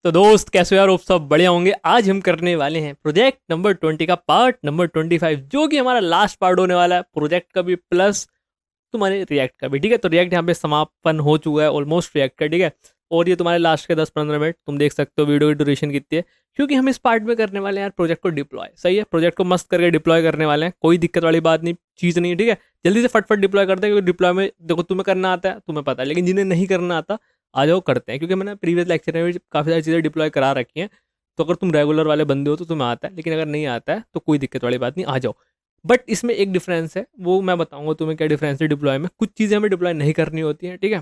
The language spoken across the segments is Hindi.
तो दोस्त कैसे हो यार, आप सब बढ़िया होंगे। आज हम करने वाले हैं प्रोजेक्ट नंबर 20 का पार्ट नंबर 25, जो कि हमारा लास्ट पार्ट होने वाला है प्रोजेक्ट का भी प्लस तुम्हारे रिएक्ट का भी। ठीक है, तो रिएक्ट यहाँ पे समापन हो चुका है ऑलमोस्ट रिएक्ट का। ठीक है, और ये तुम्हारे लास्ट के 10-15 मिनट तुम देख सकते हो वीडियो की ड्यूरेशन कितनी है, क्योंकि हम इस पार्ट में करने वाले हैं यार प्रोजेक्ट को डिप्लॉय। सही है, प्रोजेक्ट को मस्त करके डिप्लॉय करने वाले हैं, कोई दिक्कत वाली बात नहीं, चीज़ नहीं है। ठीक है, जल्दी से फटफट डिप्लॉय करते हैं, क्योंकि डिप्लॉय में देखो तुम्हें करना आता है, तुम्हें पता है, लेकिन जिन्हें नहीं करना आता आ जाओ करते हैं, क्योंकि मैंने प्रीवियस लेक्चर में भी काफ़ी सारी चीज़ें डिप्लॉय करा रखी हैं। तो अगर तुम रेगुलर वाले बंदे हो तो तुम्हें आता है, लेकिन अगर नहीं आता है तो कोई दिक्कत वाली बात नहीं, आ जाओ। बट इसमें एक डिफरेंस है, वो मैं बताऊंगा तुम्हें क्या डिफरेंस है डिप्लॉय में। कुछ चीज़ें हमें डिप्लॉय नहीं करनी होती हैं। ठीक है,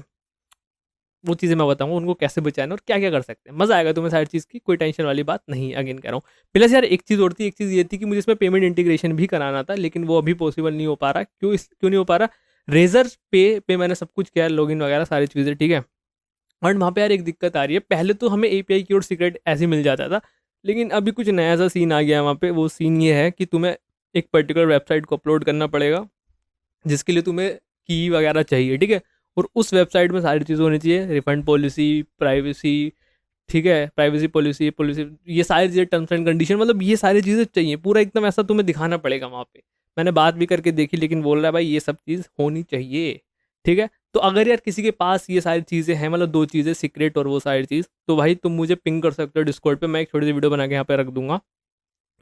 वो चीज़ें मैं बताऊंगा उनको कैसे बचाना और क्या क्या कर सकते हैं। मज़ा आएगा तुम्हें सारी चीज़ की, कोई टेंशन वाली बात नहीं। अगेन कह रहा हूँ, प्लस यार एक चीज़ और थी, एक चीज़ ये थी कि मुझे इसमें पेमेंट इंटीग्रेशन भी कराना था, लेकिन वो अभी पॉसिबल नहीं हो पा रहा। क्यों नहीं हो पा रहा? रेजर पे मैंने सब कुछ किया, लॉगिन वगैरह सारी चीज़ें। ठीक है, और वहाँ पे यार एक दिक्कत आ रही है। पहले तो हमें एपीआई की और सीक्रेट ऐसे ही मिल जाता था, लेकिन अभी कुछ नया सा सीन आ गया है वहाँ पे। वो सीन ये है कि तुम्हें एक पर्टिकुलर वेबसाइट को अपलोड करना पड़ेगा, जिसके लिए तुम्हें की वगैरह चाहिए। ठीक है, और उस वेबसाइट में सारी चीज़ें होनी चाहिए, रिफंड पॉलिसी, प्राइवेसी, ठीक है, प्राइवेसी पॉलिसी पॉलिसी ये सारी चीज़ें, टर्म्स एंड कंडीशन, मतलब ये सारी चीज़ें चाहिए। पूरा एकदम ऐसा तुम्हें दिखाना पड़ेगा वहाँ पे। मैंने बात भी करके देखी, लेकिन बोल रहा है भाई ये सब चीज़ होनी चाहिए। ठीक है, तो अगर यार किसी के पास ये सारी चीज़ें हैं, मतलब दो चीज़ें सीक्रेट और वो सारी चीज़, तो भाई तुम मुझे पिंग कर सकते हो डिस्कॉर्ड पे। मैं एक छोटी सी वीडियो बना के यहाँ पे रख दूंगा,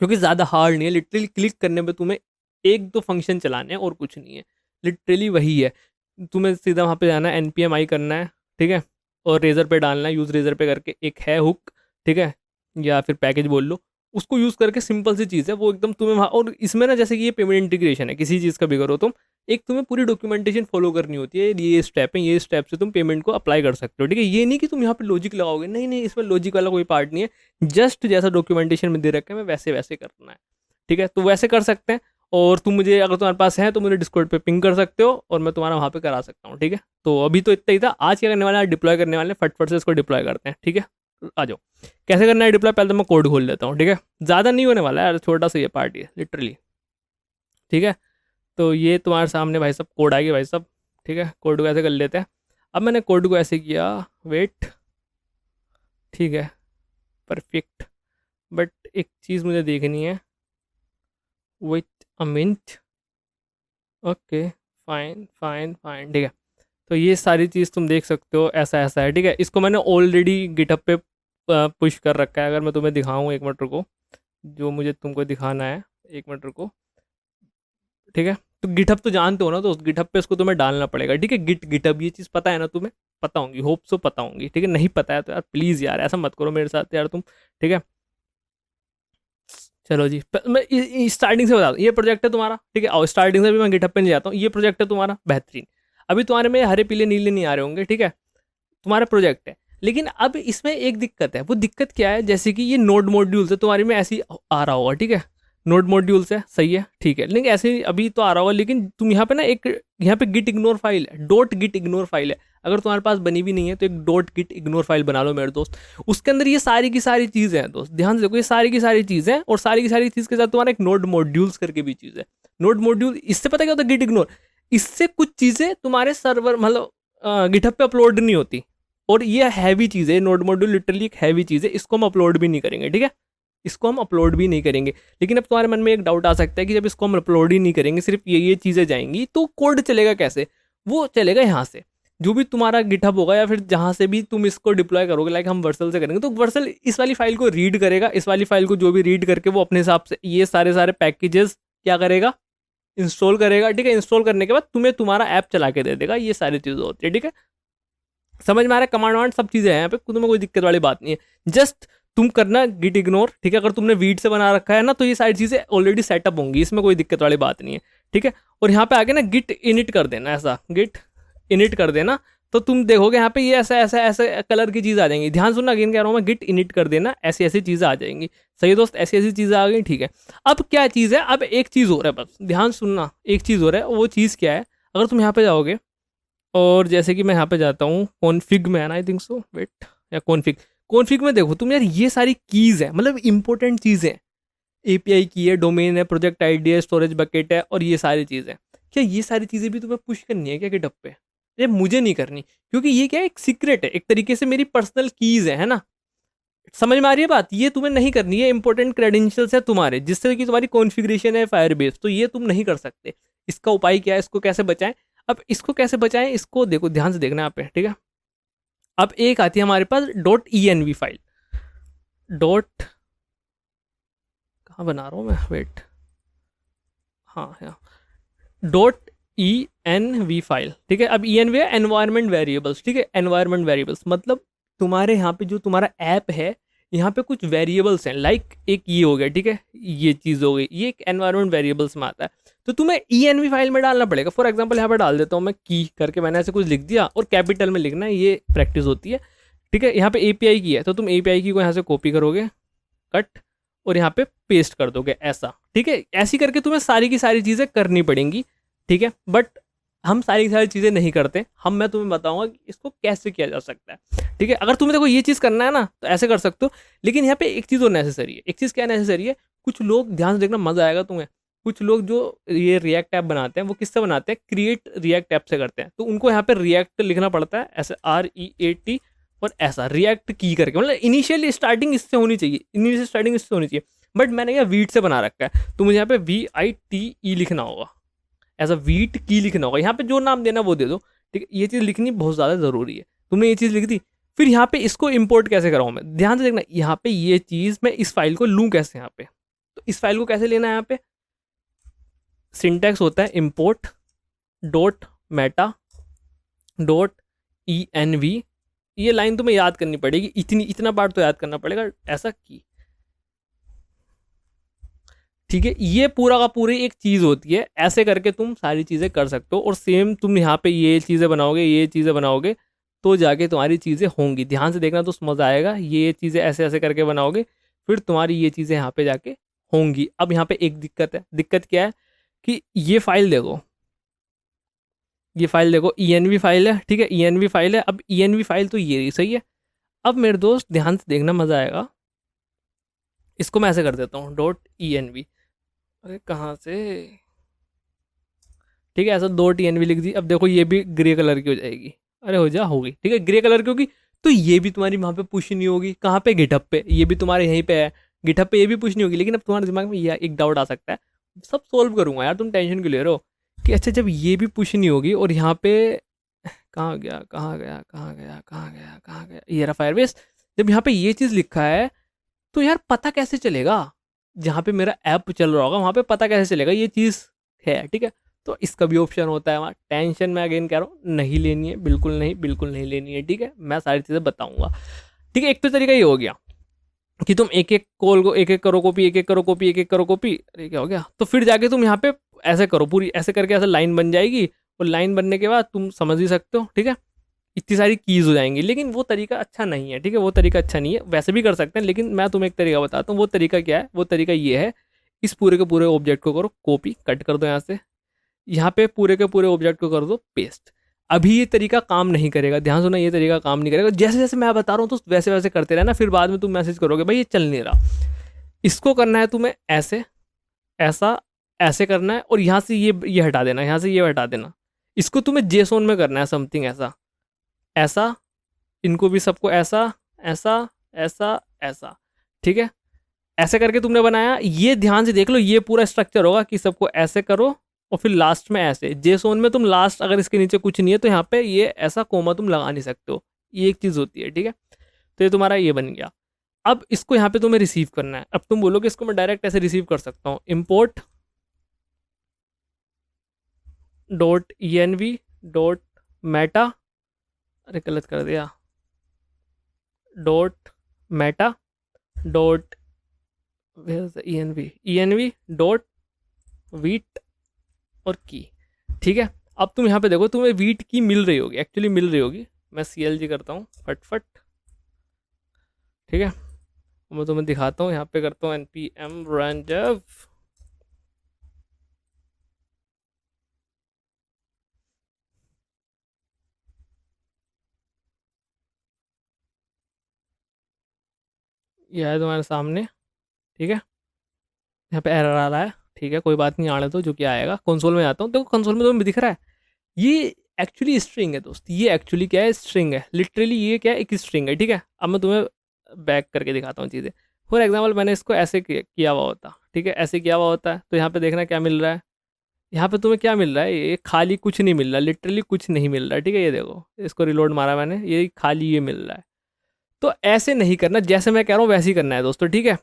क्योंकि ज़्यादा हार्ड नहीं है। लिटरली क्लिक करने पे तुम्हें एक दो फंक्शन चलाने हैं और कुछ नहीं है, लिटरली वही है। तुम्हें सीधा वहाँ पे जाना है, एनपीएम आई करना है। ठीक है, और रेजर पे डालना है, यूज़ रेजर पे करके एक है हुक। ठीक है, या फिर पैकेज बोल लो, उसको यूज़ करके सिंपल सी चीज़ है वो एकदम तुम्हें वहाँ। और इसमें ना जैसे कि ये पेमेंट इंटीग्रेशन है, किसी चीज़ का भी करो तुम, एक तुम्हें पूरी डॉक्यूमेंटेशन फॉलो करनी होती है। ये स्टेप है, ये स्टेप से तुम पेमेंट को अप्लाई कर सकते हो। ठीक है, ये नहीं कि तुम यहाँ पे लॉजिक लगाओगे, नहीं नहीं, इसमें लॉजिक वाला कोई पार्ट नहीं है। जस्ट जैसा डॉक्यूमेंटेशन में दे रखा है मैं वैसे वैसे करना है। ठीक है, तो वैसे कर सकते हैं। और तुम मुझे, अगर तुम्हारे पास है तो मुझे डिस्कॉर्ड पे पिंग कर सकते हो, और मैं तुम्हारा वहाँ पे करा सकता हूँ। ठीक है, तो अभी तो इतना ही था। आज क्या करने वाला है, डिप्लॉय करने वाले हैं, फटफट से इसको डिप्लॉय करते हैं। ठीक है, आ जाओ। कैसे करना है डिप्लॉय, पहले तो मैं कोड खोल लेता हूँ। ठीक है, ज़्यादा नहीं होने वाला है यार, छोटा सा ये पार्ट है लिटरली। ठीक है, तो ये तुम्हारे सामने भाई साहब कोड आ गया भाई साहब। ठीक है, कोड को ऐसे कर लेते हैं। अब मैंने कोड को ऐसे किया, वेट, ठीक है, परफेक्ट। बट एक चीज़ मुझे देखनी है, with a minute. Okay, fine fine fine, ठीक है। तो ये सारी चीज़ तुम देख सकते हो, ऐसा ऐसा है। ठीक है, इसको मैंने ऑलरेडी गिटहब पे पुश कर रखा है। अगर मैं तुम्हें दिखाऊँ, एक मिनट रुको, जो मुझे तुमको दिखाना है, एक मिनट रुको। ठीक है, तो गिटहब तो जानते हो ना, तो उस गिटहब पे इसको तुम्हें डालना पड़ेगा। ठीक है, गिटहब ये चीज़ पता है ना तुम्हें? पता होंगी, होप सो पता होंगी। ठीक है, नहीं पता है तो यार प्लीज़ यार ऐसा मत करो मेरे साथ यार तुम। ठीक है, चलो जी, मैं स्टार्टिंग से बता दूँ, ये प्रोजेक्ट है तुम्हारा। ठीक है, और स्टार्टिंग से भी मैं गिटहब पे नहीं जाता हूँ। ये प्रोजेक्ट है तुम्हारा, बेहतरीन। अभी तुम्हारे में हरे पीले नीले नहीं आ रहे होंगे। ठीक है, तुम्हारा प्रोजेक्ट है, लेकिन अब इसमें एक दिक्कत है। वो दिक्कत क्या है, जैसे कि ये नोड मॉड्यूल्स है, तुम्हारे में ऐसे ही आ रहा होगा। ठीक है, नोड मॉड्यूल्स है, सही है, ठीक है, लेकिन ऐसे ही अभी तो आ रहा होगा। लेकिन तुम यहाँ पे ना एक, यहाँ पे गिट इग्नोर फाइल है, डॉट गिट इग्नोर फाइल है। अगर तुम्हारे पास बनी भी नहीं है तो एक डॉट गिट इग्नोर फाइल बना लो मेरे दोस्त। उसके अंदर ये सारी की सारी चीज़ें हैं दोस्त, ध्यान से देखो, ये सारी की सारी चीज़ें हैं, और सारी की सारी चीज़ के साथ तुम्हारा एक नोड मॉड्यूल्स करके भी चीज़ है। नोड मॉड्यूल, इससे पता क्या होता है गिट इग्नोर, इससे कुछ चीज़ें तुम्हारे सर्वर, मतलब गिटहब पे अपलोड नहीं होती। और ये हैवी चीज़ है, नोड मॉड्यूल लिटरली एक हैवी चीज़ है, इसको हम अपलोड भी नहीं करेंगे। ठीक है, इसको हम अपलोड भी नहीं करेंगे। लेकिन अब तुम्हारे मन में एक डाउट आ सकता है कि जब इसको हम अपलोड ही नहीं करेंगे, सिर्फ ये चीज़ें जाएंगी, तो कोड चलेगा कैसे? वो चलेगा यहाँ से, जो भी तुम्हारा गिटहब होगा, या फिर जहाँ से भी तुम इसको डिप्लॉय करोगे, लाइक हम वर्सल से करेंगे, तो वर्सल इस वाली फाइल को रीड करेगा। इस वाली फाइल को जो भी रीड करके वो अपने हिसाब से ये सारे सारे पैकेजेस क्या करेगा, इंस्टॉल करेगा। ठीक है, इंस्टॉल करने के बाद तुम्हें तुम्हारा ऐप चला के दे देगा। ये सारी चीज़ें होती है। ठीक है, समझ में आ रहा है? कमांड वांड सब चीज़ें हैं यहाँ पे, तुम्हें कोई दिक्कत वाली बात नहीं है। जस्ट तुम करना गिट इग्नोर। ठीक है, अगर तुमने वीड से बना रखा है ना, तो ये सारी चीज़ें ऑलरेडी सेटअप होंगी, इसमें कोई दिक्कत वाली बात नहीं है। ठीक है, और यहाँ पे आगे ना गिट इनिट कर देना, ऐसा गिट इनिट कर देना, तो तुम देखोगे यहाँ पे ये ऐसा ऐसा ऐसे कलर की चीज़ आ जाएंगी। ध्यान सुनना, अगेन कह रहा हूँ मैं, गिट इनिट कर देना, ऐसी ऐसी चीज़ें आ जाएंगी। सही है दोस्त, ऐसी ऐसी चीज़ें आ गई। ठीक है, अब क्या चीज़ है, अब एक चीज़ हो रहा है, बस ध्यान सुनना, एक चीज़ हो रहा है। वो चीज़ क्या है, अगर तुम यहाँ पे जाओगे, और जैसे कि मैं यहाँ पे जाता हूँ कॉन्फिग में, है ना, आई थिंक सो, वेट, या कॉन्फिग, कॉन्फिग में देखो तुम यार, ये सारी कीज़ है, मतलब इंपॉर्टेंट चीज़ें हैं। एपीआई की है, डोमेन है, प्रोजेक्ट आईडी है, स्टोरेज बकेट है, और ये सारी चीज़ें। क्या ये सारी चीज़ें भी तुम्हें पुश करनी है क्या गिटहब पे? ये मुझे नहीं करनी, क्योंकि ये क्या है, एक सीक्रेट है, एक तरीके से मेरी पर्सनल कीज़ है ना। समझ में आ रही है बात? ये तुम्हें नहीं करनी है, इंपॉर्टेंट क्रेडेंशियल्स है तुम्हारे, जिससे कि तुम्हारी कॉन्फ़िगरेशन है फायरबेस, तो ये तुम नहीं कर सकते। इसका उपाय क्या है, इसको कैसे बचाएं? अब इसको कैसे बचाएं, इसको देखो, ध्यान से देखना यहाँ पे, ठीक है। अब एक आती है हमारे पास dot E N V file, dot, कहाँ बना रहा हूँ मैं, वेट, हाँ हाँ, dot E N V file, ठीक है। अब ई एन वी है एनवायरमेंट वेरिएबल्स, ठीक है। एनवायरमेंट वेरिएबल्स मतलब तुम्हारे यहाँ पे जो तुम्हारा ऐप है, यहाँ पे कुछ वेरिएबल्स हैं, लाइक एक ये हो गया, ठीक है, ये चीज़ हो गई, ये एक एनवायरमेंट वेरिएबल्स में आता है। तो तुम्हें ई एन वी फाइल में डालना पड़ेगा। फॉर एग्जाम्पल यहाँ पे डाल देता हूँ मैं की करके, मैंने ऐसे कुछ लिख दिया, और कैपिटल में लिखना है, ये प्रैक्टिस होती है, ठीक है। यहाँ पे एपीआई की है, तो तुम एपीआई की को यहाँ से कॉपी करोगे, कट, और यहाँ पे पेस्ट कर दोगे ऐसा, ठीक है। ऐसी करके तुम्हें सारी की सारी चीज़ें करनी पड़ेंगी, ठीक है। बट हम सारी की सारी चीज़ें नहीं करते, मैं तुम्हें बताऊंगा कि इसको कैसे किया जा सकता है, ठीक है। अगर तुम्हें देखो ये चीज़ करना है ना, तो ऐसे कर सकते हो, लेकिन यहाँ पे एक चीज़ और नेसेसरी है। एक चीज़ क्या नेसेसरी है, कुछ लोग, ध्यान से देखना, मज़ा आएगा तुम्हें, कुछ लोग जो ये रिएक्ट ऐप बनाते हैं, वो किससे बनाते हैं, क्रिएट रिएक्ट ऐप से करते हैं। तो उनको यहाँ पे रिएक्ट लिखना पड़ता है, ऐसे REAT, और ऐसा रिएक्ट की करके, मतलब इनिशियली स्टार्टिंग इससे होनी चाहिए, इनिशियल स्टार्टिंग इससे होनी चाहिए। बट मैंने यहाँ वीट से बना रखा है, तो मुझे यहाँ पे VITE लिखना होगा, ऐसा वीट की लिखना होगा। यहाँ पे जो नाम देना वो दे दो, ठीक है। ये चीज़ लिखनी बहुत ज़्यादा ज़रूरी है। तुमने ये चीज़ लिख दी, फिर यहाँ पे इसको इंपोर्ट कैसे कराऊँ मैं, ध्यान से देखना, यहाँ पे ये चीज़ मैं इस फाइल को लूँ कैसे यहाँ पे, तो इस फाइल को कैसे लेना है, यहाँ पे सिंटैक्स होता है import dot meta dot ENV। ये लाइन तुम्हें याद करनी पड़ेगी, इतना पार्ट तो याद करना पड़ेगा, ऐसा की, ठीक है। ये पूरा का पूरी एक चीज़ होती है, ऐसे करके तुम सारी चीज़ें कर सकते हो। और सेम तुम यहाँ पे ये चीज़ें बनाओगे, ये चीज़ें बनाओगे, तो जाके तुम्हारी चीज़ें होंगी। ध्यान से देखना तो मज़ा आएगा। ये चीज़ें ऐसे ऐसे करके बनाओगे, फिर तुम्हारी ये चीज़ें यहाँ पे जाके होंगी। अब यहाँ पे एक दिक्कत है, दिक्कत क्या है कि ये फाइल देखो, ये फाइल देखो, ENV फाइल है, ठीक है, ENV फाइल है। अब ENV फाइल तो ये सही है। अब मेरे दोस्त ध्यान से देखना, मज़ा आएगा। इसको मैं ऐसे कर देता हूँ, .env, अरे कहाँ से, ठीक है, ऐसा .env लिख दी। अब देखो ये भी ग्रे कलर की हो जाएगी, अरे हो गई, ठीक है, ग्रे कलर की होगी। तो ये भी तुम्हारी वहाँ पे पुश नहीं होगी, कहाँ पे, गिटहब पे, ये भी तुम्हारे यहीं पे है, गिटहब पे ये भी पुश नहीं होगी। लेकिन अब तुम्हारे दिमाग में ये एक डाउट आ सकता है, सब सोल्व करूंगा यार, तुम टेंशन क्यों ले रहे हो, कि अच्छा जब ये भी पुश नहीं होगी, और यहाँ पे कहाँ गया, कहाँ गया, कहाँ गया, कहाँ गया, कहाँ गया, ये रहा फायरबेस। जब यहाँ पे ये चीज़ लिखा है, तो यार पता कैसे चलेगा, जहाँ पे मेरा ऐप चल रहा होगा वहाँ पे पता कैसे चलेगा ये चीज़ है, ठीक है। तो इसका भी ऑप्शन होता है वहाँ। टेंशन मैं अगेन कह रहा हूँ, नहीं लेनी है, बिल्कुल नहीं, बिल्कुल नहीं लेनी है, ठीक है। मैं सारी चीज़ें बताऊंगा, ठीक है। एक तो तरीका ये हो गया कि तुम एक एक कॉल को एक एक करो कॉपी, एक एक करो कॉपी, एक एक करो कॉपी, अरे क्या हो गया। तो फिर जाके तुम यहाँ पे ऐसे करो, पूरी ऐसे करके ऐसे लाइन बन जाएगी, और लाइन बनने के बाद तुम समझ ही सकते हो, ठीक है, इतनी सारी कीज़ हो जाएंगी। लेकिन वो तरीका अच्छा नहीं है, ठीक है, वो तरीका अच्छा नहीं है। वैसे भी कर सकते हैं, लेकिन मैं तुम्हें एक तरीका बताता हूँ। वो तरीका क्या है, वो तरीका ये है, इस पूरे के पूरे ऑब्जेक्ट को करो कॉपी, कट कर दो यहाँ से, यहाँ पे पूरे के पूरे ऑब्जेक्ट को कर दो पेस्ट। अभी ये तरीका काम नहीं करेगा, ध्यान सुना, ये तरीका काम नहीं करेगा। जैसे जैसे मैं बता रहा हूँ तो वैसे वैसे करते रहना, फिर बाद में तुम मैसेज करोगे भाई ये चल नहीं रहा। इसको करना है तुम्हें ऐसे, ऐसा, ऐसे करना है, और यहाँ से ये हटा देना, यहाँ से ये हटा देना। इसको तुम्हें जेसोन में करना है, समथिंग ऐसा, ऐसा, इनको भी सबको ऐसा, ऐसा, ऐसा, ऐसा, ठीक है। ऐसे करके तुमने बनाया, ये ध्यान से देख लो, ये पूरा स्ट्रक्चर होगा कि सबको ऐसे करो, और फिर लास्ट में ऐसे। जेसोन में तुम लास्ट अगर इसके नीचे कुछ नहीं है तो यहाँ पे ये ऐसा कोमा तुम लगा नहीं सकते हो, ये एक चीज़ होती है, ठीक है। तो ये तुम्हारा ये बन गया। अब इसको यहाँ पे तुम्हें रिसीव करना है। अब तुम बोलोगे इसको मैं डायरेक्ट ऐसे रिसीव कर सकता हूँ, इम्पोर्ट .env .meta, अरे गलत कर दिया, .meta .env .wheat और की, ठीक है। अब तुम यहाँ पे देखो, तुम्हें वीट की मिल रही होगी, एक्चुअली मिल रही होगी। मैं CLG करता हूँ फटफट, ठीक है। मैं तुम्हें दिखाता हूँ, यहाँ पे करता हूँ npm run dev, यह है तुम्हारे सामने, ठीक है। यहाँ पे एरर आ रहा है, ठीक है, कोई बात नहीं, आने दो, जो कि आएगा। कंसोल में आता हूँ, देखो कंसोल में तुम्हें दिख रहा है, ये एक्चुअली स्ट्रिंग है दोस्त। ये एक्चुअली क्या है, स्ट्रिंग है, लिटरली ये क्या है, एक स्ट्रिंग है, ठीक है। अब मैं तुम्हें बैक करके दिखाता हूँ चीज़ें। फॉर एग्जाम्पल मैंने इसको ऐसे किया हुआ होता, ठीक है, ऐसे किया हुआ होता है, तो यहाँ पे देखना क्या मिल रहा है। यहाँ पे तुम्हें क्या मिल रहा है, ये खाली कुछ नहीं मिल रहा, लिटरली कुछ नहीं मिल रहा है, ठीक है। ये देखो, इसको रिलोड मारा मैंने, ये खाली ये मिल रहा है। तो ऐसे नहीं करना, जैसे मैं कह रहा हूँ वैसे ही करना है दोस्तों, ठीक है।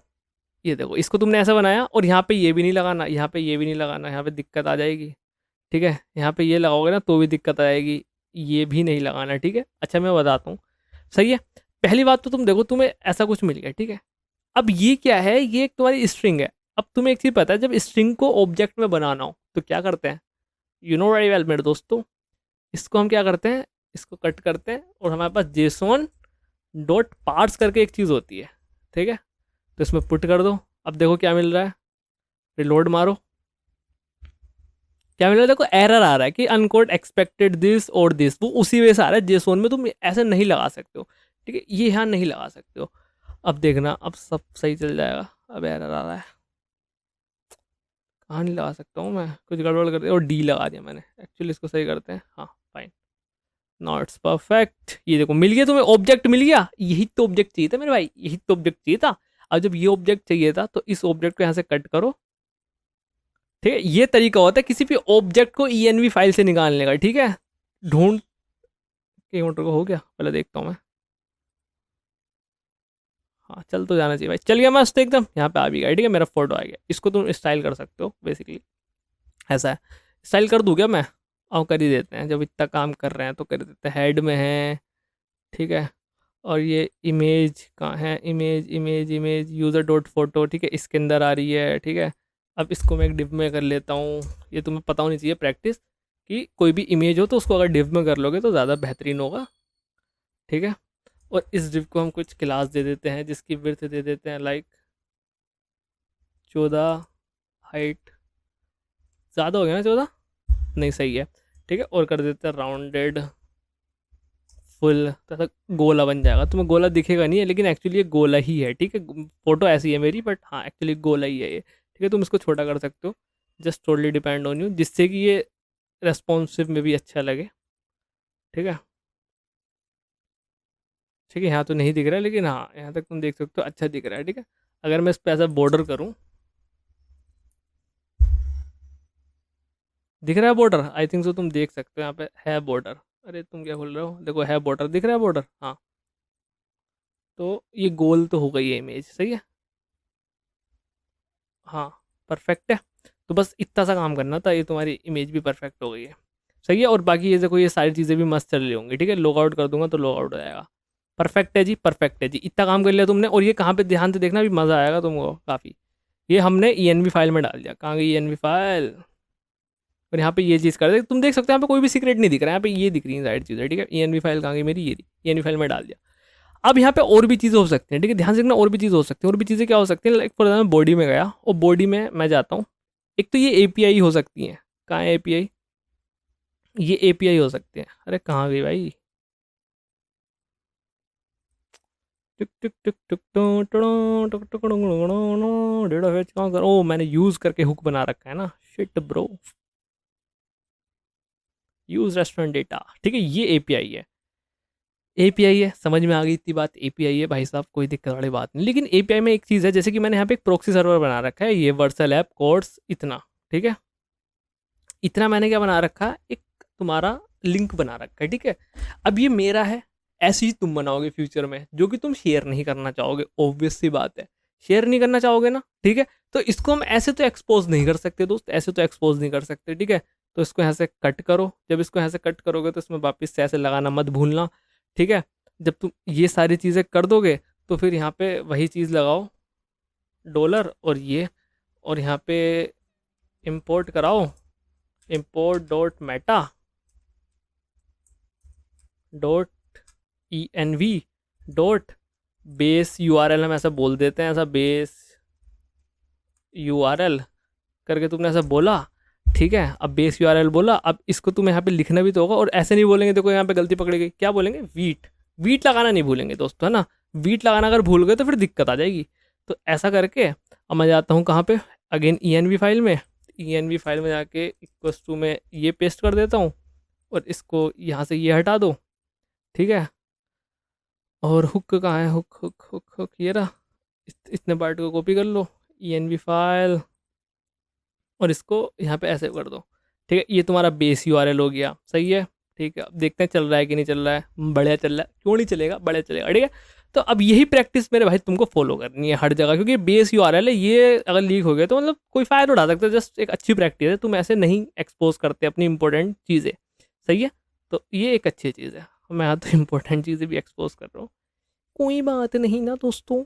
ये देखो, इसको तुमने ऐसा बनाया और यहाँ पे ये भी नहीं लगाना, यहाँ पे ये भी नहीं लगाना, यहाँ पे दिक्कत आ जाएगी, ठीक है। यहाँ पे ये लगाओगे ना तो भी दिक्कत आएगी, ये भी नहीं लगाना, ठीक है। अच्छा मैं बताता हूँ, सही है। पहली बात तो तुम देखो, तुम्हें ऐसा कुछ मिल गया, ठीक है। अब ये क्या है, ये एक तुम्हारी स्ट्रिंग है। अब तुम्हें एक चीज़ पता है, जब स्ट्रिंग को ऑब्जेक्ट में बनाना हो तो क्या करते हैं, यू नो वेरी वेल मेरे दोस्तों, इसको हम क्या करते हैं, इसको कट करते हैं और हमारे पास जेसोन डॉट पार्ट्स करके एक चीज़ होती है, ठीक है। तो इसमें पुट कर दो, अब देखो क्या मिल रहा है, रिलोड मारो, क्या मिल रहा है, देखो एरर आ रहा है कि अनकोड एक्सपेक्टेड दिस और दिस, वो उसी वजह से आ रहा है। जेसोन में तुम ऐसे नहीं लगा सकते हो, ठीक है, ये यहाँ नहीं लगा सकते हो। अब देखना, अब सब सही चल जाएगा। अब एरर आ रहा है, कहाँ नहीं लगा सकता हूँ मैं, कुछ गड़बड़ कर दिया और डी लगा दिया मैंने। एक्चुअली इसको सही करते हैं, हाँ फाइन, नॉट इट्स परफेक्ट। ये देखो मिल गया तुम्हें, ऑब्जेक्ट मिल गया, यही तो ऑब्जेक्ट चाहिए था मेरे भाई, यही तो ऑब्जेक्ट चाहिए था। अब जब ये ऑब्जेक्ट चाहिए था तो इस ऑब्जेक्ट को यहाँ से कट करो, ठीक है। ये तरीका होता है किसी भी ऑब्जेक्ट को env फाइल से निकालने का, ठीक है। ढूंढ के मोटर को हो गया, पहले देखता हूँ मैं, हाँ चल तो जाना चाहिए भाई, चल गया मस्त एकदम, यहाँ पे आ भी गया, ठीक है, मेरा फोटो आ गया। इसको तुम स्टाइल कर सकते हो बेसिकली, ऐसा है। स्टाइल कर दूँ क्या मैं, और कर ही देते हैं, जब इतना काम कर रहे हैं तो कर देते हैं। हेड में है, ठीक है। और ये इमेज कहाँ है, image image image user dot photo, ठीक है, इसके अंदर आ रही है, ठीक है। अब इसको मैं एक डिव में कर लेता हूँ। ये तुम्हें पता होनी चाहिए प्रैक्टिस, कि कोई भी इमेज हो तो उसको अगर डिव में कर लोगे तो ज़्यादा बेहतरीन होगा, ठीक है। और इस डिव को हम कुछ क्लास दे देते हैं, जिसकी विड्थ दे देते हैं लाइक 14, हाइट ज़्यादा हो गया ना 14, नहीं सही है, ठीक है। और कर देते हैं राउंडेड फुल, तथा गोला बन जाएगा। तुम्हें गोला दिखेगा नहीं है, लेकिन एक्चुअली ये गोला ही है, ठीक है। फोटो ऐसी है मेरी, बट हाँ एक्चुअली गोला ही है ये, ठीक है। तुम इसको छोटा कर सकते हो, just totally depend on you, जिससे कि ये रेस्पॉन्सिव में भी अच्छा लगे, ठीक है। ठीक है, यहाँ तो नहीं दिख रहा है, लेकिन हाँ यहाँ तक तुम देख सकते हो, अच्छा दिख रहा है, ठीक है। अगर मैं इस पर ऐसा बॉर्डर करूँ, दिख रहा है बॉर्डर, आई थिंक सो, तुम देख सकते हो यहाँ पे है बॉर्डर। अरे तुम क्या खोल रहे हो, देखो है बॉर्डर, दिख रहा है बॉर्डर, हाँ। तो ये गोल तो हो गई है इमेज, सही है, हाँ परफेक्ट है। तो बस इतना सा काम करना था, ये तुम्हारी इमेज भी परफेक्ट हो गई है, सही है। और बाकी ये देखो, ये सारी चीज़ें भी मस्त चल रही होंगी, ठीक है। लॉग आउट कर दूंगा तो लॉग आउट हो जाएगा। परफेक्ट है जी, परफेक्ट है जी, इतना काम कर लिया तुमने। और ये कहाँ पे ध्यान से देखना, भी मज़ा आएगा तुमको काफ़ी। ये हमने env फाइल में डाल दिया, कहाँ गई env फाइल, और यहाँ पे ये चीज़ कर दे, तुम देख सकते हो यहाँ पे कोई भी सीक्रेट नहीं दिख रहा है, यहाँ पे ये दिख रही है साइड चीज़ें, ठीक है। env फाइल कहाँ गई मेरी, ये env फाइल में डाल दिया। अब यहाँ पे और भी चीज़ें हो सकती हैं, ठीक है, ध्यान से देखना, और भी चीज़ें हो सकती हैं। और भी चीज़ें क्या हो सकती हैं, लाइक फॉर एग्जाम्पल बॉडी में गया और बॉडी में मैं जाता हूँ, एक तो ये एपीआई हो सकती हैं, कहाँ है एपीआई, ये एपीआई हो सकते हैं। अरे कहाँ गई भाई, टिक टिक टिक टिक टुक टुक डेटा फेच कहाँ कर, ओ मैंने यूज़ करके हुक बना रखा है ना, shit bro, use restaurant data, ठीक है। ये एपीआई है, एपीआई है, समझ में आ गई इतनी बात, एपीआई है भाई साहब, कोई दिक्कत वाली बात नहीं। लेकिन एपीआई में एक चीज़ है, जैसे कि मैंने यहाँ पे एक प्रोक्सी सर्वर बना रखा है, ये वर्सल ऐप कोर्स इतना, ठीक है। इतना मैंने क्या बना रखा है, एक तुम्हारा लिंक बना रखा है, ठीक है। अब ये मेरा है, ऐसे ही तुम बनाओगे फ्यूचर में, जो कि तुम शेयर नहीं करना चाहोगे, ऑब्वियस सी बात है, शेयर नहीं करना चाहोगे ना, ठीक है। तो इसको हम ऐसे तो एक्सपोज नहीं कर सकते दोस्त, ऐसे तो एक्सपोज नहीं कर सकते, ठीक है। तो इसको यहाँ से कट करो, जब इसको यहाँ से कट करोगे तो इसमें वापस से ऐसे लगाना मत भूलना, ठीक है। जब तुम ये सारी चीज़ें कर दोगे तो फिर यहाँ पे वही चीज़ लगाओ, डॉलर और ये, और यहाँ पे इंपोर्ट कराओ, import dot meta dot env dot base URL, हम ऐसा बोल देते हैं, ऐसा बेस यूआरएल करके तुमने ऐसा बोला, ठीक है। अब बेस यूआरएल बोला, अब इसको तुम्हें यहाँ पे लिखना भी तो होगा, और ऐसे नहीं बोलेंगे, देखो यहाँ पे गलती पकड़ी गई, क्या बोलेंगे, वीट, वीट लगाना नहीं भूलेंगे दोस्तों, है ना। वीट लगाना अगर भूल गए तो फिर दिक्कत आ जाएगी। तो ऐसा करके अब मैं जाता हूँ कहाँ पे, अगेन env फाइल में, env फाइल में जाके इक्वस टू में ये पेस्ट कर देता हूँ, और इसको यहाँ से ये हटा दो, ठीक है। और हुक कहाँ है, हुक हुक हुक हुक ये रहा। इतने पार्ट को कॉपी कर लो, env फाइल, और इसको यहाँ पे ऐसे कर दो। ठीक है, ये तुम्हारा बेस यूआरएल हो गया, सही है। ठीक है, अब देखते हैं चल रहा है कि नहीं चल रहा है। बढ़िया चल रहा है, क्यों नहीं चलेगा, बढ़िया चलेगा। ठीक है, तो अब यही प्रैक्टिस मेरे भाई तुमको फॉलो करनी है हर जगह, क्योंकि बेस यूआरएल है, ये अगर लीक हो गया तो मतलब कोई फायदा उठा सकते हो। जस्ट एक अच्छी प्रैक्टिस है, तुम ऐसे नहीं एक्सपोज करते अपनी इंपॉर्टेंट चीज़ें, सही है। तो ये एक अच्छी चीज़ है, मैं यहाँ तो इंपॉर्टेंट चीज़ें भी एक्सपोज कर रहा हूँ, कोई बात नहीं ना दोस्तों।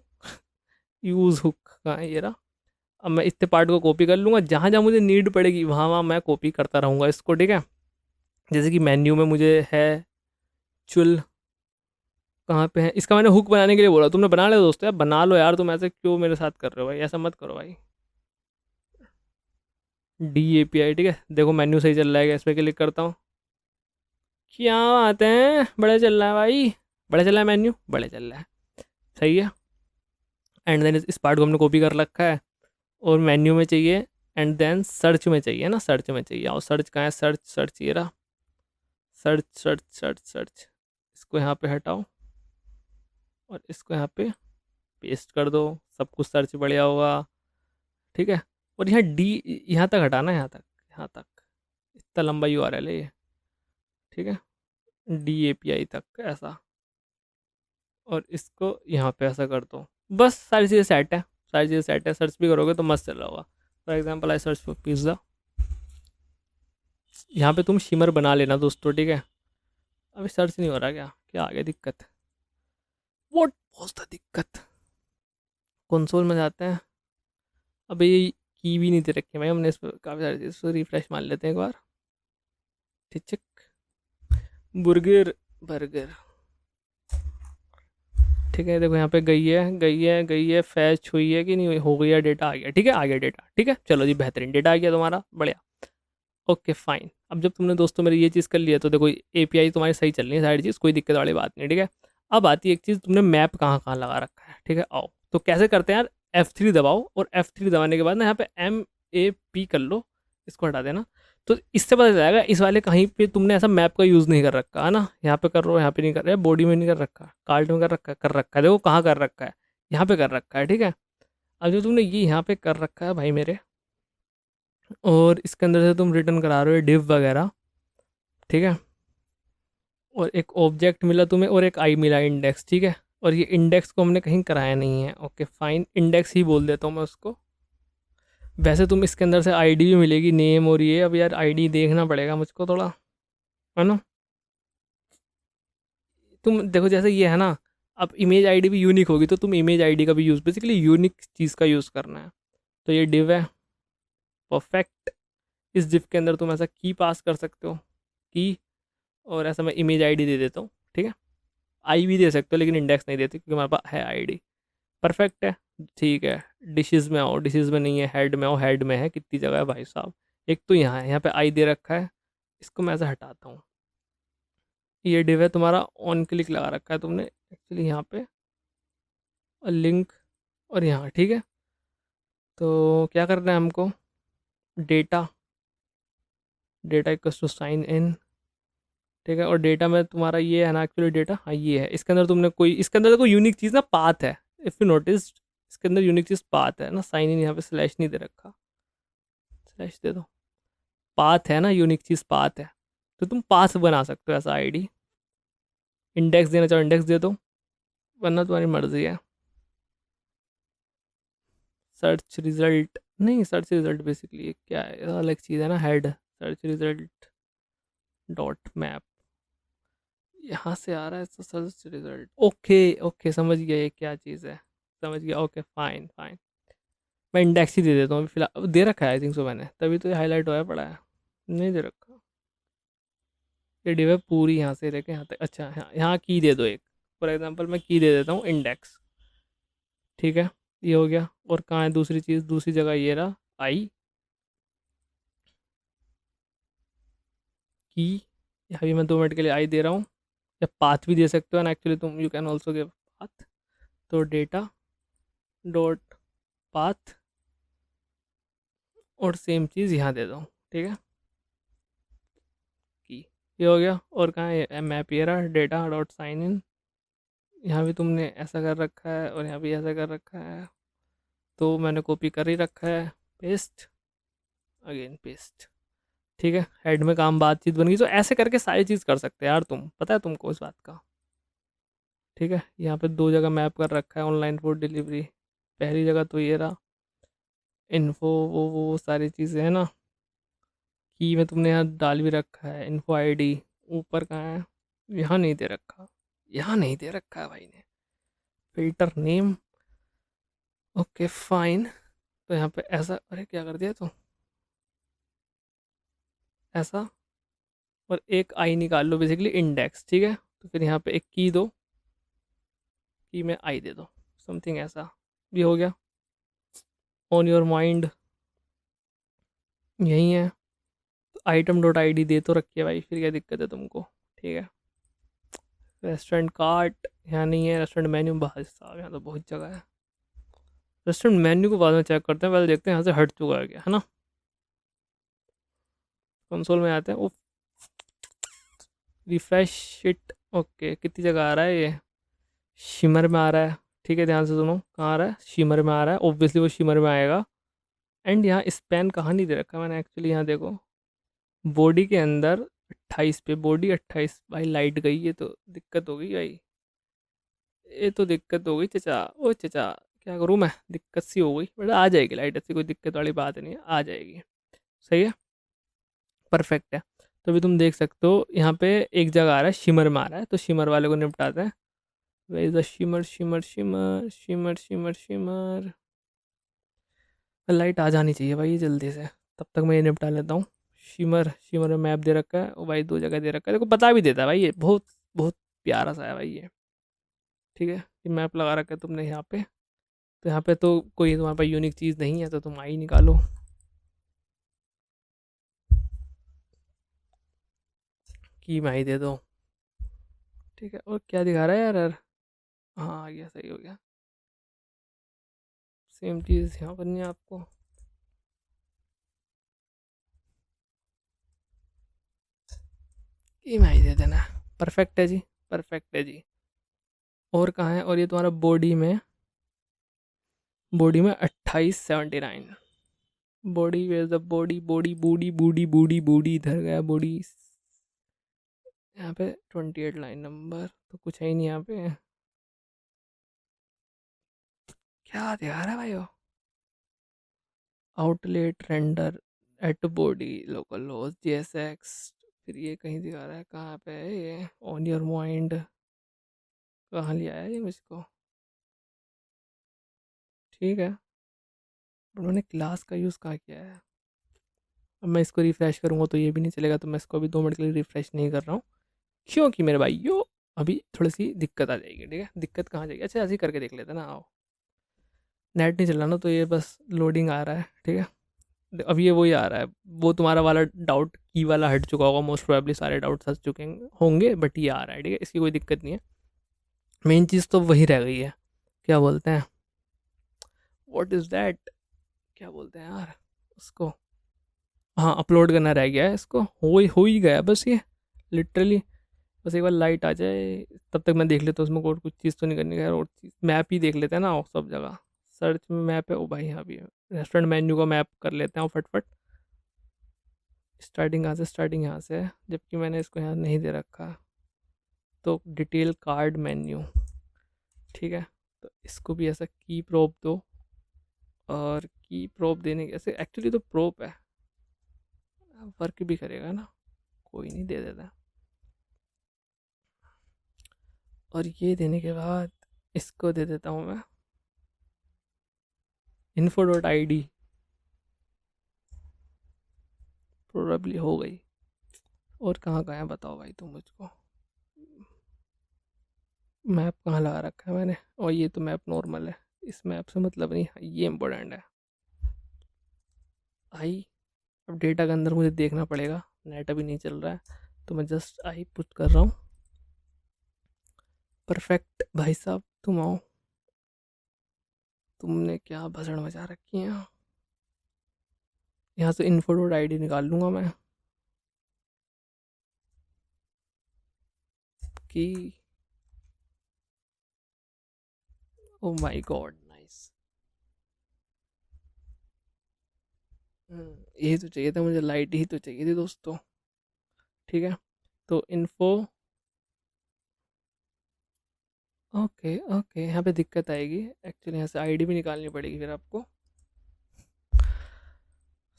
यूज़ हुक का ये रहा। अब मैं इतने पार्ट को कॉपी कर लूँगा, जहाँ जहाँ मुझे नीड पड़ेगी वहाँ वहाँ मैं कॉपी करता रहूँगा इसको। ठीक है, जैसे कि मेन्यू में मुझे है चुल, कहाँ पे है, इसका मैंने हुक बनाने के लिए बोला, तुमने बना लिया दोस्तों, यार बना लो यार, तुम ऐसे क्यों मेरे साथ कर रहे हो भाई, ऐसा मत करो भाई। DAPI, ठीक है, देखो मेन्यू सही चल रहा है क्या, इस पर क्लिक करता हूँ, क्या बात है, बड़ा चल रहा है भाई, बड़ा चल रहा है मेन्यू, बड़ा चल रहा है, सही है। एंड देन इस पार्ट को हमने कॉपी कर रखा है, और मेन्यू में चाहिए, एंड देन सर्च में चाहिए ना, सर्च में चाहिए, और सर्च कहाँ है, सर्च सर्च ये रहा, सर्च सर्च सर्च सर्च, इसको यहाँ पे हटाओ और इसको यहाँ पे पेस्ट कर दो, सब कुछ सर्च बढ़िया होगा। ठीक है, और यहाँ डी यहाँ तक हटाना है, यहाँ तक, यहाँ तक, इतना लंबा यूआरएल है ये। ठीक है, DAPI तक ऐसा, और इसको यहाँ पे ऐसा कर दो, बस सारी चीज़ें सेट है, सारी चीज़ें सेट है, सर्च भी करोगे तो मस्त चल रहा होगा। For example I search for pizza, यहाँ पे तुम शिमर बना लेना दोस्तों। ठीक है, अभी सर्च नहीं हो रहा, क्या क्या आ गया दिक्कत, व्हाट वाज द दिक्कत। कंसोल में जाते हैं, अभी ये की भी नहीं दे रखी है भाई हमने, इस पर काफ़ी सारी चीज़, रिफ्रेश मार लेते हैं एक बार। ठीक, बुर्गर, बर्गर, ठीक है, देखो यहाँ पे गई है गई है गई है, फैच हुई है कि नहीं हुई, हो गई है, डेटा आ गया, ठीक है, आ गया डेटा, ठीक है, चलो जी बेहतरीन, डेटा आ गया तुम्हारा, बढ़िया। ओके फाइन, अब जब तुमने दोस्तों मेरी ये चीज़ कर लिया तो देखो API तुम्हारी सही चल रही है, सारी चीज़ कोई दिक्कत वाली बात नहीं। ठीक है, अब आती है एक चीज़, तुमने मैप कहाँ कहाँ लगा रखा है। ठीक है, आओ तो कैसे करते हैं यार, F3 दबाओ, और F3 दबाने के बाद ना यहाँ पे MAP कर लो, इसको हटा देना, तो इससे पता चलेगा इस वाले कहीं पे तुमने ऐसा मैप का यूज़ नहीं कर रखा है ना, यहाँ पे कर रहे हो, यहाँ पे नहीं कर रहे, बॉडी में नहीं कर रखा, कार्ड में कर रखा है, देखो कहाँ कर रखा है, यहाँ पे कर रखा है। ठीक है, अब जो तुमने ये यहाँ पे कर रखा है भाई मेरे, और इसके अंदर से तुम रिटर्न करा रहे हो डिव वगैरह, ठीक है, और एक ऑब्जेक्ट मिला तुम्हें और एक आई मिला इंडेक्स। ठीक है, और ये इंडेक्स को हमने कहीं कराया नहीं है, ओके फाइन, इंडेक्स ही बोल देता हूँ मैं उसको। वैसे तुम इसके अंदर से आईडी भी मिलेगी, नेम और ये, अब यार आईडी देखना पड़ेगा मुझको थोड़ा, है ना। तुम देखो जैसे ये है ना, अब इमेज आईडी भी यूनिक होगी, तो तुम इमेज आईडी का भी यूज़, बेसिकली यूनिक चीज़ का यूज़ करना है। तो ये डिव है, परफेक्ट, इस डिव के अंदर तुम ऐसा की पास कर सकते हो, की, और ऐसा मैं इमेज आईडी दे देता हूँ। ठीक है, आई भी दे सकते हो लेकिन इंडेक्स नहीं देते क्योंकि हमारे पास है आईडी, परफेक्ट है। ठीक है, डिशेज़ में आओ, डिशेज़ में नहीं है, हेड में आओ, हेड में है, कितनी जगह है भाई साहब, एक तो यहाँ है, यहाँ पे आई दे रखा है, इसको मैं ऐसे हटाता हूँ। ये डिव है तुम्हारा, ऑन क्लिक लगा रखा है तुमने एक्चुअली यहाँ पे, और लिंक, और यहाँ, ठीक है। तो क्या करना है हमको, data, data equals to sign in, ठीक है, और डेटा में तुम्हारा ये है ना एक्चुअली डेटा, हाँ ये है, इसके अंदर तुमने कोई, इसके अंदर कोई यूनिक चीज़ ना पाथ है, इफ़ यू नोटिस, इसके अंदर यूनिक चीज़ पाथ है ना, साइन इन यहाँ पे स्लैश नहीं दे रखा, स्लैश दे दो, पाथ है ना, यूनिक चीज़ पाथ है, तो तुम पाथ बना सकते हो ऐसा आईडी। इंडेक्स देना चाहो इंडेक्स दे दो, वरना तुम्हारी मर्जी है। सर्च रिजल्ट नहीं, सर्च रिजल्ट बेसिकली क्या है, अलग चीज़ है ना, head, search result dot map, यहाँ से आ रहा है तो सर्च रिजल्ट, ओके ओके समझ गया ये क्या चीज़ है, समझ गया, ओके फाइन फाइन, मैं इंडेक्स ही दे देता हूँ अभी फिलहाल, दे रखा है आई थिंक सो मैंने, तभी तो ये हाईलाइट होया पड़ा है, नहीं दे रखा, ये डिव है पूरी यहाँ से लेके यहाँ तक, अच्छा यहाँ यहाँ की दे दो एक, फॉर एग्जांपल मैं की दे देता हूँ इंडेक्स, ठीक है, ये हो गया। और कहाँ है दूसरी चीज़, दूसरी जगह ये रहा, आई की, यहाँ भी मैं 2 मिनट के लिए आई दे रहा हूँ, या पाथ भी दे सकते हो ना, एक्चुअली तुम you can also give path, तो डेटा डॉट पाथ, और सेम चीज़ यहाँ दे दो, ठीक है, की, ये हो गया। और कहाँ है मैप, ये रहा, डेटा डॉट साइन इन, यहाँ भी तुमने ऐसा कर रखा है और यहाँ भी ऐसा कर रखा है, तो मैंने कॉपी कर ही रखा है, पेस्ट, अगेन पेस्ट। ठीक है, हेड में काम बातचीत बन गई। तो ऐसे करके सारी चीज़ कर सकते हैं यार तुम, पता है तुमको इस बात का। ठीक है, यहाँ पे 2 जगह मैप कर रखा है ऑनलाइन फूड डिलीवरी। पहली जगह तो ये रहा, इन्फो, वो सारी चीज़ें हैं ना। की में तुमने यहाँ डाल भी रखा है, इन्फो आईडी। ऊपर कहाँ है, यहाँ नहीं दे रखा, यहाँ नहीं दे रखा है भाई ने। Filter name, okay fine. तो यहाँ पे ऐसा, अरे क्या कर दिया तो, ऐसा, और एक आई निकाल लो, बेसिकली इंडेक्स। ठीक है, तो फिर यहाँ पे एक की दो, की में आई दे दो, समथिंग ऐसा भी हो गया। ऑन योर माइंड यही है, आइटम डॉट आई डी दे तो रखिए भाई, फिर क्या दिक्कत है तुमको। ठीक है, रेस्टोरेंट कार्ट यहाँ नहीं है, रेस्टोरेंट मेन्यू भाई साहब यहाँ तो बहुत जगह है। रेस्टोरेंट मेन्यू को बाद में चेक करते हैं, पहले देखते हैं यहाँ से हट चुका है क्या, है ना। कंसोल में आते हैं, वो रिफ्रेश इट। ओके, कितनी जगह आ रहा है ये, शिमर में आ रहा है। ठीक है, ध्यान से सुनो, कहाँ आ रहा है, शिमर में आ रहा है, ऑब्वियसली वो शिमर में आएगा। एंड यहाँ स्पैन कहाँ नहीं दे रखा मैंने एक्चुअली, यहाँ देखो बॉडी के अंदर 28 पे, बॉडी 28। भाई लाइट गई, ये तो दिक्कत हो गई भाई, ये तो दिक्कत हो गई चचा, ओ चचा क्या करूँ मैं, दिक्कत सी हो गई। बट आ जाएगी लाइट, ऐसी कोई दिक्कत वाली बात नहीं है, आ जाएगी। सही है, परफेक्ट है। तो अभी तुम देख सकते हो यहाँ पे एक जगह आ रहा है शिमर में आ रहा है, तो शिमर वाले को निपटाते हैं। Where is the shimmer, shimmer shimmer shimmer shimmer shimmer. Light आ जानी चाहिए भाई जल्दी से, तब तक मैं ये निपटा लेता हूँ। शिमर, शिमर में मैप दे रखा है, और भाई 2 जगह दे रखा है, देखो बता भी देता है भाई, ये बहुत बहुत प्यारा सा है भाई ये। ठीक है, ये मैप लगा रखा है तुमने यहाँ पे, तो यहाँ पे तो कोई तुम्हारे पास यूनिक चीज़ नहीं है, तो तुम आई निकालो। की माई दे दो। ठीक है, और क्या दिखा रहा है यार, हाँ आ गया, सही हो गया। सेम चीज़ यहाँ करनी है आपको। की माई दे देना, परफेक्ट है जी, परफेक्ट है जी। और कहाँ है, और ये तुम्हारा बॉडी में, बॉडी में 2879। Body where the body, body body body body body, इधर गया बॉडी। यहाँ पे 28 लाइन नंबर तो कुछ है ही नहीं यहाँ पे, क्या दिखा रहा है भाई वो, outlet render at body local host JSX। फिर ये कहीं दिखा रहा है, कहाँ पे है ये, ऑन योर माइंड, कहाँ लिया है ये मुझको। ठीक है, उन्होंने क्लास का यूज़ कहाँ किया है। अब मैं इसको रिफ़्रेश करूँगा तो ये भी नहीं चलेगा, तो मैं इसको अभी 2 मिनट के लिए रिफ़्रेश नहीं कर रहा हूँ, क्योंकि मेरे भाई यो अभी थोड़ी सी दिक्कत आ जाएगी। ठीक है, दिक्कत कहाँ जाएगी, अच्छा ऐसे ही करके देख लेते हैं ना, आओ। नेट नहीं चल रहा ना, तो ये बस लोडिंग आ रहा है। ठीक है, अब ये वही आ रहा है, वो तुम्हारा वाला डाउट की वाला हट चुका होगा, मोस्ट प्रोबेबली सारे डाउट्स हट चुके होंगे, बट ये आ रहा है। ठीक है, इसकी कोई दिक्कत नहीं है, मेन चीज़ तो वही रह गई है, क्या बोलते हैं, व्हाट इज़ दैट, क्या बोलते हैं यार उसको, हाँ अपलोड करना रह गया है, इसको हो ही गया बस ये, लिटरली। बस एक बार लाइट आ जाए, तब तक मैं देख लेता हूँ उसमें और कुछ चीज़ तो नहीं करनी है, और चीज़ मैप ही देख लेते हैं ना, और सब जगह सर्च में मैप है। ओ भाई यहाँ भी है, रेस्टोरेंट मेन्यू का मैप कर लेते हैं फटफट। स्टार्टिंग कहाँ से, स्टार्टिंग यहाँ से है, जबकि मैंने इसको यहाँ नहीं दे रखा, तो डिटेल कार्ड मेन्यू। ठीक है, तो इसको भी ऐसा की प्रोप दो, और की प्रोप देने के ऐसे एक्चुअली तो प्रोप है, वर्क भी करेगा ना, कोई नहीं, दे देता। और ये देने के बाद इसको दे देता हूँ मैं info.id, प्रोबेबली हो गई। और कहाँ कहाँ है बताओ भाई तुम मुझको, मैप कहाँ लगा रखा है मैंने, और ये तो मैप नॉर्मल है, इस मैप से मतलब नहीं, ये इम्पोर्टेंट है। आई, अब डेटा के अंदर मुझे देखना पड़ेगा, नेट अभी नहीं चल रहा है, तो मैं जस्ट आई पुट कर रहा हूँ। परफेक्ट भाई साहब, तुम आओ, तुमने क्या भसड़ मचा रखी है। यहाँ से info.id निकाल लूँगा मैं, कि ओ माय गॉड, नाइस। यही तो चाहिए था मुझे, लाइट ही तो चाहिए थी दोस्तों। ठीक है, तो इन्फो, ओके ओके, यहाँ पे दिक्कत आएगी एक्चुअली, यहाँ से आईडी भी निकालनी पड़ेगी फिर आपको।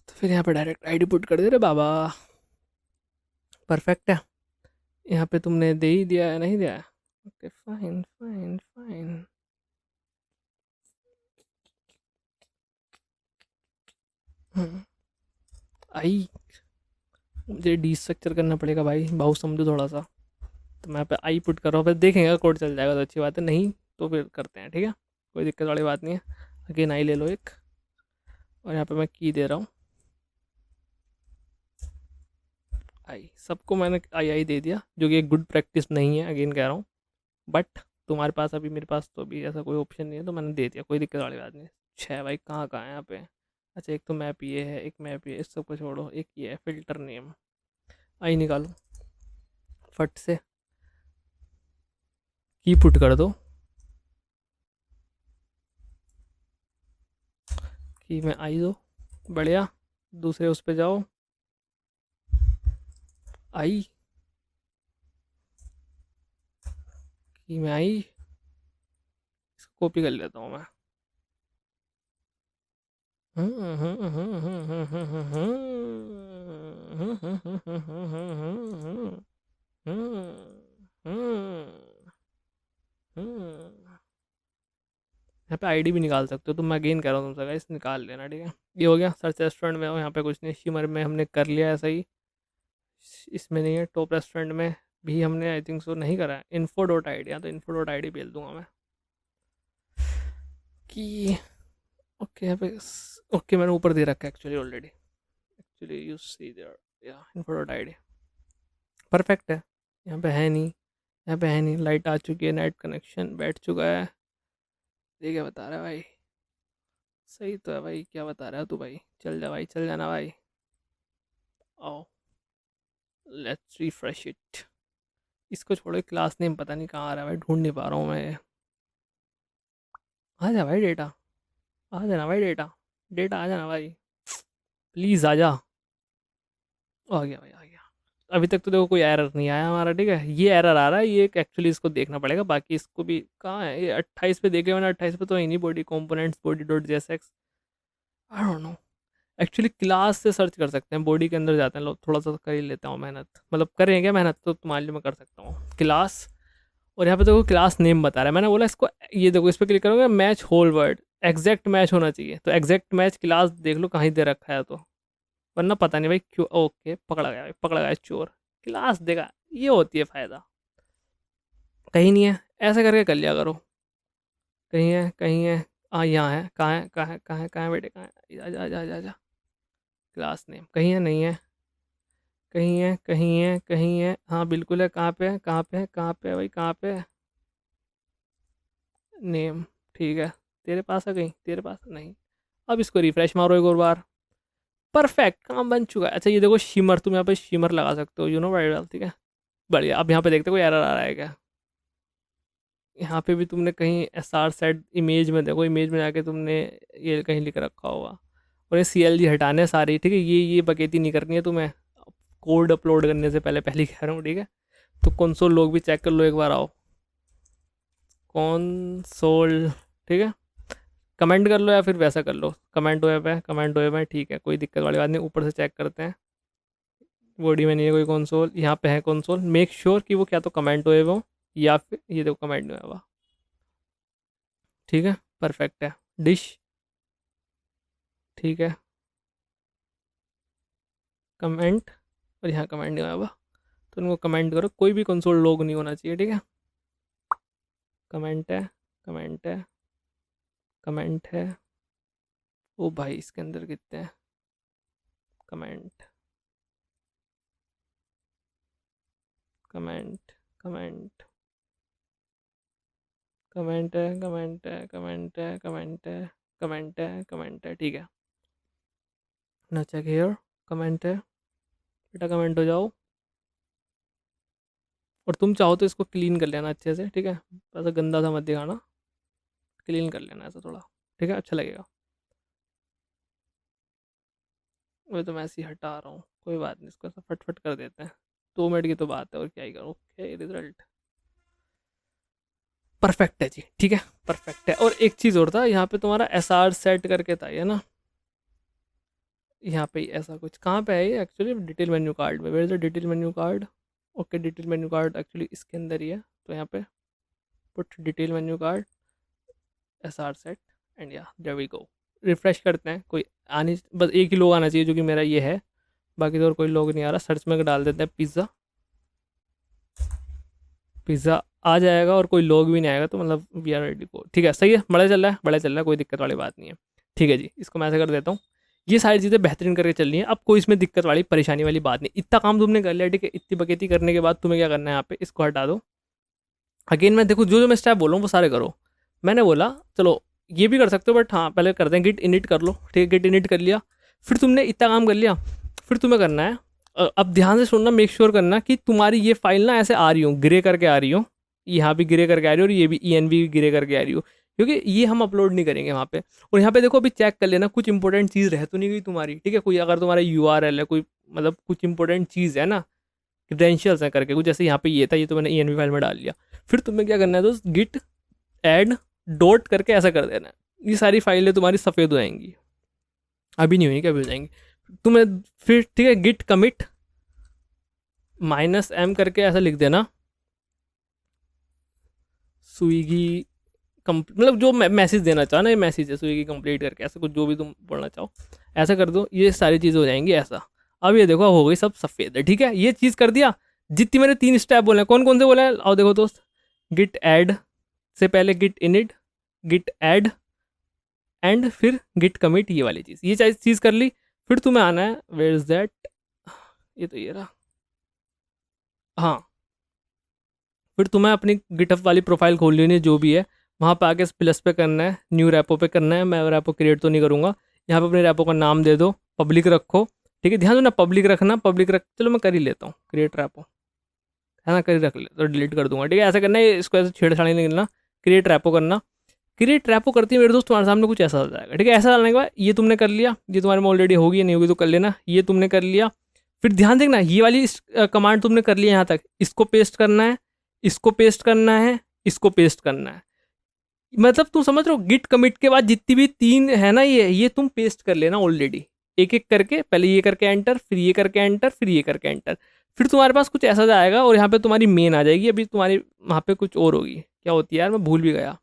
तो फिर यहाँ पे डायरेक्ट आईडी पुट कर दे रहे बाबा। परफेक्ट है। यहाँ पे तुमने दे ही दिया है, नहीं दिया है? Okay fine fine fine. I, मुझे डी स्ट्रक्चर करना पड़ेगा भाई, बहुत समझो थोड़ा सा। तो मैं यहाँ पे आई पुट कर रहा हूँ, फिर देखेंगे अगर कोड चल जाएगा तो अच्छी बात है, नहीं तो फिर करते हैं, ठीक है। कोई दिक्कत वाली बात नहीं है। अगेन आई ले लो एक, और यहाँ पे मैं की दे रहा हूँ आई। सबको मैंने आई आई दे दिया, जो कि एक गुड प्रैक्टिस नहीं है, अगेन कह रहा हूँ। बट तुम्हारे पास अभी, मेरे पास तो अभी ऐसा कोई ऑप्शन नहीं है, तो मैंने दे दिया, कोई दिक्कत वाली बात नहीं है। छः भाई, कहाँ कहाँ है यहाँ पे? अच्छा, एक तो मैप ये है, एक मैप ये, इस सबको छोड़ो, एक ये है फिल्टर नेम। आई निकालो फट से, की पुट कर दो, की में आई दो, बढ़िया। दूसरे उस पे जाओ, आई, की में आई, इसको कॉपी कर लेता हूँ मैं। यहाँ पे आईडी भी निकाल सकते हो तुम, मैं अगेन कह रहा हूँ तुमसे गाइस, निकाल लेना, ठीक है। ये हो गया, सर्च रेस्टोरेंट में हो, यहाँ पे कुछ नहीं, शिमर में हमने कर लिया है सही, इसमें नहीं है। टॉप रेस्टोरेंट में भी हमने आई थिंक सो नहीं करा है। इन्फो डॉट आई डी, हाँ तो इन्फो डॉट आई डी भेज दूंगा मैं कि ओके। यहाँ पे ओके मैंने ऊपर दे रखा है actually already, actually you see there, या info dot I D perfect है। यहाँ पे है नहीं, यहाँ पे है नहीं, लाइट आ चुकी है, नेट कनेक्शन बैठ चुका है। ये क्या बता रहा है भाई? सही तो है भाई, क्या बता रहा है तू भाई? चल जा भाई, चल जाना भाई। आओ, लेट्स रिफ्रेश इट। इसको छोड़ो, क्लास नेम पता नहीं कहाँ आ रहा है भाई, ढूंढ नहीं पा रहा हूँ मैं। आ जा भाई डेटा, आ जाना भाई डेटा, डेटा आ जाना भाई, प्लीज़ आ जा। आ गया भाई, आ गया। अभी तक तो देखो कोई एरर नहीं आया हमारा, ठीक है। ये एरर आ रहा है, ये एक्चुअली इसको देखना पड़ेगा, बाकी इसको भी कहाँ है ये? 28 पे देखे मैंने, 28 पे तो है नहीं। Body components, body dot JSX, I don't know. Actually class से सर्च कर सकते हैं, बॉडी के अंदर जाते हैं लोग, थोड़ा सा कर ही लेता हूँ मेहनत, मतलब करेंगे क्या मेहनत, तो तुम्हारे लिए मैं कर सकता हूँ क्लास। और यहाँ पे देखो क्लास नेम बता रहा है, मैंने बोला इसको, ये देखो इस पर क्लिक करोगे, match whole word, exact match होना चाहिए, तो एग्जैक्ट मैच क्लास देख लो कहीं दे रखा है, तो वरना पता नहीं भाई क्यों। ओके, पकड़ा गया भाई, पकड़ा गया चोर, क्लास देगा, ये होती है फ़ायदा। कहीं नहीं है, ऐसे करके कर लिया करो। कहीं है, कहीं है, हाँ यहाँ है, कहाँ है, कहाँ है, कहाँ है, कहाँ है बेटे, कहाँ है? आजा आजा आजा आजा। क्लास नेम कहीं है, नहीं है, कहीं है, कहीं है, कहीं है, हाँ बिल्कुल है, कहाँ पे है, कहाँ पे है, कहाँ पे है भाई, कहाँ पे है? नेम, ठीक है। तेरे पास है कहीं? तेरे पास नहीं। अब इसको रिफ्रेश मारो एक और बार, परफेक्ट, काम बन चुका है। अच्छा ये देखो शिमर, तुम यहाँ पे शिमर लगा सकते हो, यू नो वेरी वेल, ठीक है। बढ़िया, अब यहाँ पे देखते कोई एरर आ रहा है क्या? यहाँ पे भी तुमने कहीं एस आर सेट इमेज में, देखो इमेज में जाके तुमने ये कहीं लिख रखा होगा। और ये सी एल जी हटाने सारी, ठीक है, ये बकैती नहीं करनी है तुम्हें कोड अपलोड करने से पहले, पहले कह रहा हूँ, ठीक है। तो कंसोल लोग भी चेक कर लो एक बार, आओ कंसोल, ठीक है। कमेंट कर लो या फिर वैसा कर लो, कमेंट वेब है, कमेंट वेब है, ठीक है, कोई दिक्कत वाली बात नहीं। ऊपर से चेक करते हैं, बॉडी में नहीं है कोई कंसोल, यहाँ पे है कंसोल। मेक श्योर कि वो क्या तो कमेंट वेब हो, या फिर ये देखो कमेंट वेब हुआ, ठीक है, परफेक्ट है। डिश, ठीक है, कमेंट, और यहाँ कमेंट नहीं हुआ, तो उनको कमेंट करो, कोई भी कंसोल लॉग नहीं होना चाहिए, ठीक है। कमेंट है, कमेंट है, कमेंट है, ओ भाई इसके अंदर कितने हैं? कमेंट, कमेंट, कमेंट, कमेंट है, कमेंट है, कमेंट है, कमेंट है, कमेंट है, कमेंट है, ठीक है ना। चेक हियर, कमेंट है बेटा, कमेंट हो जाओ। और तुम चाहो तो इसको क्लीन कर लेना अच्छे से, ठीक है, ऐसा गंदा सा मत दिखाना, क्लीन कर लेना ऐसा थोड़ा, ठीक है, अच्छा लगेगा। वो तो मैं ऐसे ही हटा रहा हूँ, कोई बात नहीं, इसको ऐसा फटफट कर देते हैं, 2 मिनट की तो बात है और क्या ही करो। ओके, रिजल्ट परफेक्ट है जी, ठीक है, परफेक्ट है। और एक चीज़ और था, यहाँ पे तुम्हारा एस आर सेट करके था ये ना, यहाँ पे ऐसा कुछ कहाँ पे है ये एक्चुअली, डिटेल मेन्यू कार्ड में, where is the detail menu card. Okay, detail menu card actually इसके अंदर ही है, तो यहाँ पे put detail menu card S R set and या देयर वी गो। रिफ्रेश करते हैं, कोई आने, बस एक ही लोग आना चाहिए जो कि मेरा ये है, बाकी तो और कोई लोग नहीं आ रहा। सर्च में डाल देते हैं पिज़्ज़ा, पिज़्ज़ा आ जाएगा और कोई लोग भी नहीं आएगा, तो मतलब वी आर रेडी को, ठीक है, सही है, बड़ा चल रहा है, बड़ा चल रहा है, कोई दिक्कत वाली बात नहीं है। ठीक है जी, इसको मैं ऐसे कर देता हूँ। ये सारी चीज़ें बेहतरीन करके चल रही हैं, अब कोई इसमें दिक्कत वाली परेशानी वाली बात नहीं। इतना काम तुमने कर लिया, ठीक है, इतनी बकेती करने के बाद तुम्हें क्या करना है, यहाँ पे इसको हटा दो। अगेन मैं देखो, जो जो मैं स्टेप बोल रहा हूँ वो सारे करो। मैंने बोला चलो ये भी कर सकते हो, बट हाँ पहले करते हैं गिट इनिट कर लो, ठीक है, गिट इनिट कर लिया। फिर तुमने इतना काम कर लिया, फिर तुम्हें करना है, अब ध्यान से सुनना, मेक श्योर करना कि तुम्हारी ये फाइल ना ऐसे आ रही हो, ग्रे करके आ रही हो, यहाँ भी ग्रे करके आ रही हो और ये भी ENV भी ग्रे करके आ रही हो, क्योंकि ये हम अपलोड नहीं करेंगे वहाँ पे। और यहाँ पे देखो, अभी चेक कर लेना कुछ इंपॉर्टेंट चीज़ रह तो नहीं गई तुम्हारी, ठीक है, कोई अगर तुम्हारा URL है, कोई मतलब कुछ इंपॉर्टेंट चीज़ है ना, क्रेडेंशियल्स हैं करके कुछ, जैसे यहाँ पे ये था, ये तो मैंने ENV फाइल में डाल लिया। फिर तुम्हें क्या करना है दोस्त, गिट ऐड डॉट करके ऐसा कर देना है, ये सारी फाइलें तुम्हारी सफ़ेद हो जाएंगी, अभी नहीं हुई, कभी हो जाएंगी तुम्हें। फिर ठीक है, गिट कमिट -m करके ऐसा लिख देना, स्विगी मतलब जो मैसेज देना चाहो ना, ये मैसेज है स्विगी कंप्लीट करके, ऐसा कुछ जो भी तुम बोलना चाहो ऐसा कर दो, ये सारी चीज़ें हो जाएंगी ऐसा। अब ये देखो हो गई सब सफ़ेद है, ठीक है, ये चीज़ कर दिया। जितनी मैंने 3 स्टेप बोले हैं, कौन कौन से बोले हैं, आओ देखो दोस्त। गिट ऐड से पहले git init, git add and फिर गिट कमिट, ये वाली चीज़, ये चीज़ कर ली। फिर तुम्हें आना है, वेयर इज दैट, ये तो ये रहा, हाँ। फिर तुम्हें अपनी गिटहब वाली प्रोफाइल खोल लेनी है जो भी है, वहाँ पे आके प्लस पे करना है, न्यू रैपो पे करना है। मैं रैपो क्रिएट तो नहीं करूँगा, यहाँ पे अपने रैपो का नाम दे दो, पब्लिक रखो, ठीक है, ध्यान दो ना, पब्लिक रखना, पब्लिक रख, चलो मैं कर ही लेता हूँ क्रिएट रैपो, है ना, कर ही रख ले तो डिलीट कर दूंगा, ठीक है, ऐसा करना है, इसको ऐसे छेड़छाड़ी नहीं करना, क्रिएट रैपो करना। क्रिएट रैपो करती है मेरे दोस्त, तुम्हारे सामने कुछ ऐसा हो जाएगा, ठीक है, ऐसा डालने के बाद ये तुमने कर लिया, ये तुम्हारे में ऑलरेडी होगी, नहीं होगी तो कर लेना, ये तुमने कर लिया। फिर ध्यान देखना, ये वाली कमांड तुमने कर लिया यहाँ तक, इसको पेस्ट करना है, इसको पेस्ट करना है, इसको पेस्ट करना है, मतलब तुम समझ रहे हो, गिट कमिट के बाद जितनी भी 3 है ना, ये तुम पेस्ट कर लेना ऑलरेडी, एक एक करके, पहले ये करके एंटर, फिर ये करके एंटर, फिर ये करके एंटर। फिर तुम्हारे पास कुछ ऐसा जाएगा और यहाँ पे तुम्हारी मेन आ जाएगी, अभी तुम्हारी वहाँ पे कुछ और होगी, क्या होती है यार, मैं भूल भी गया,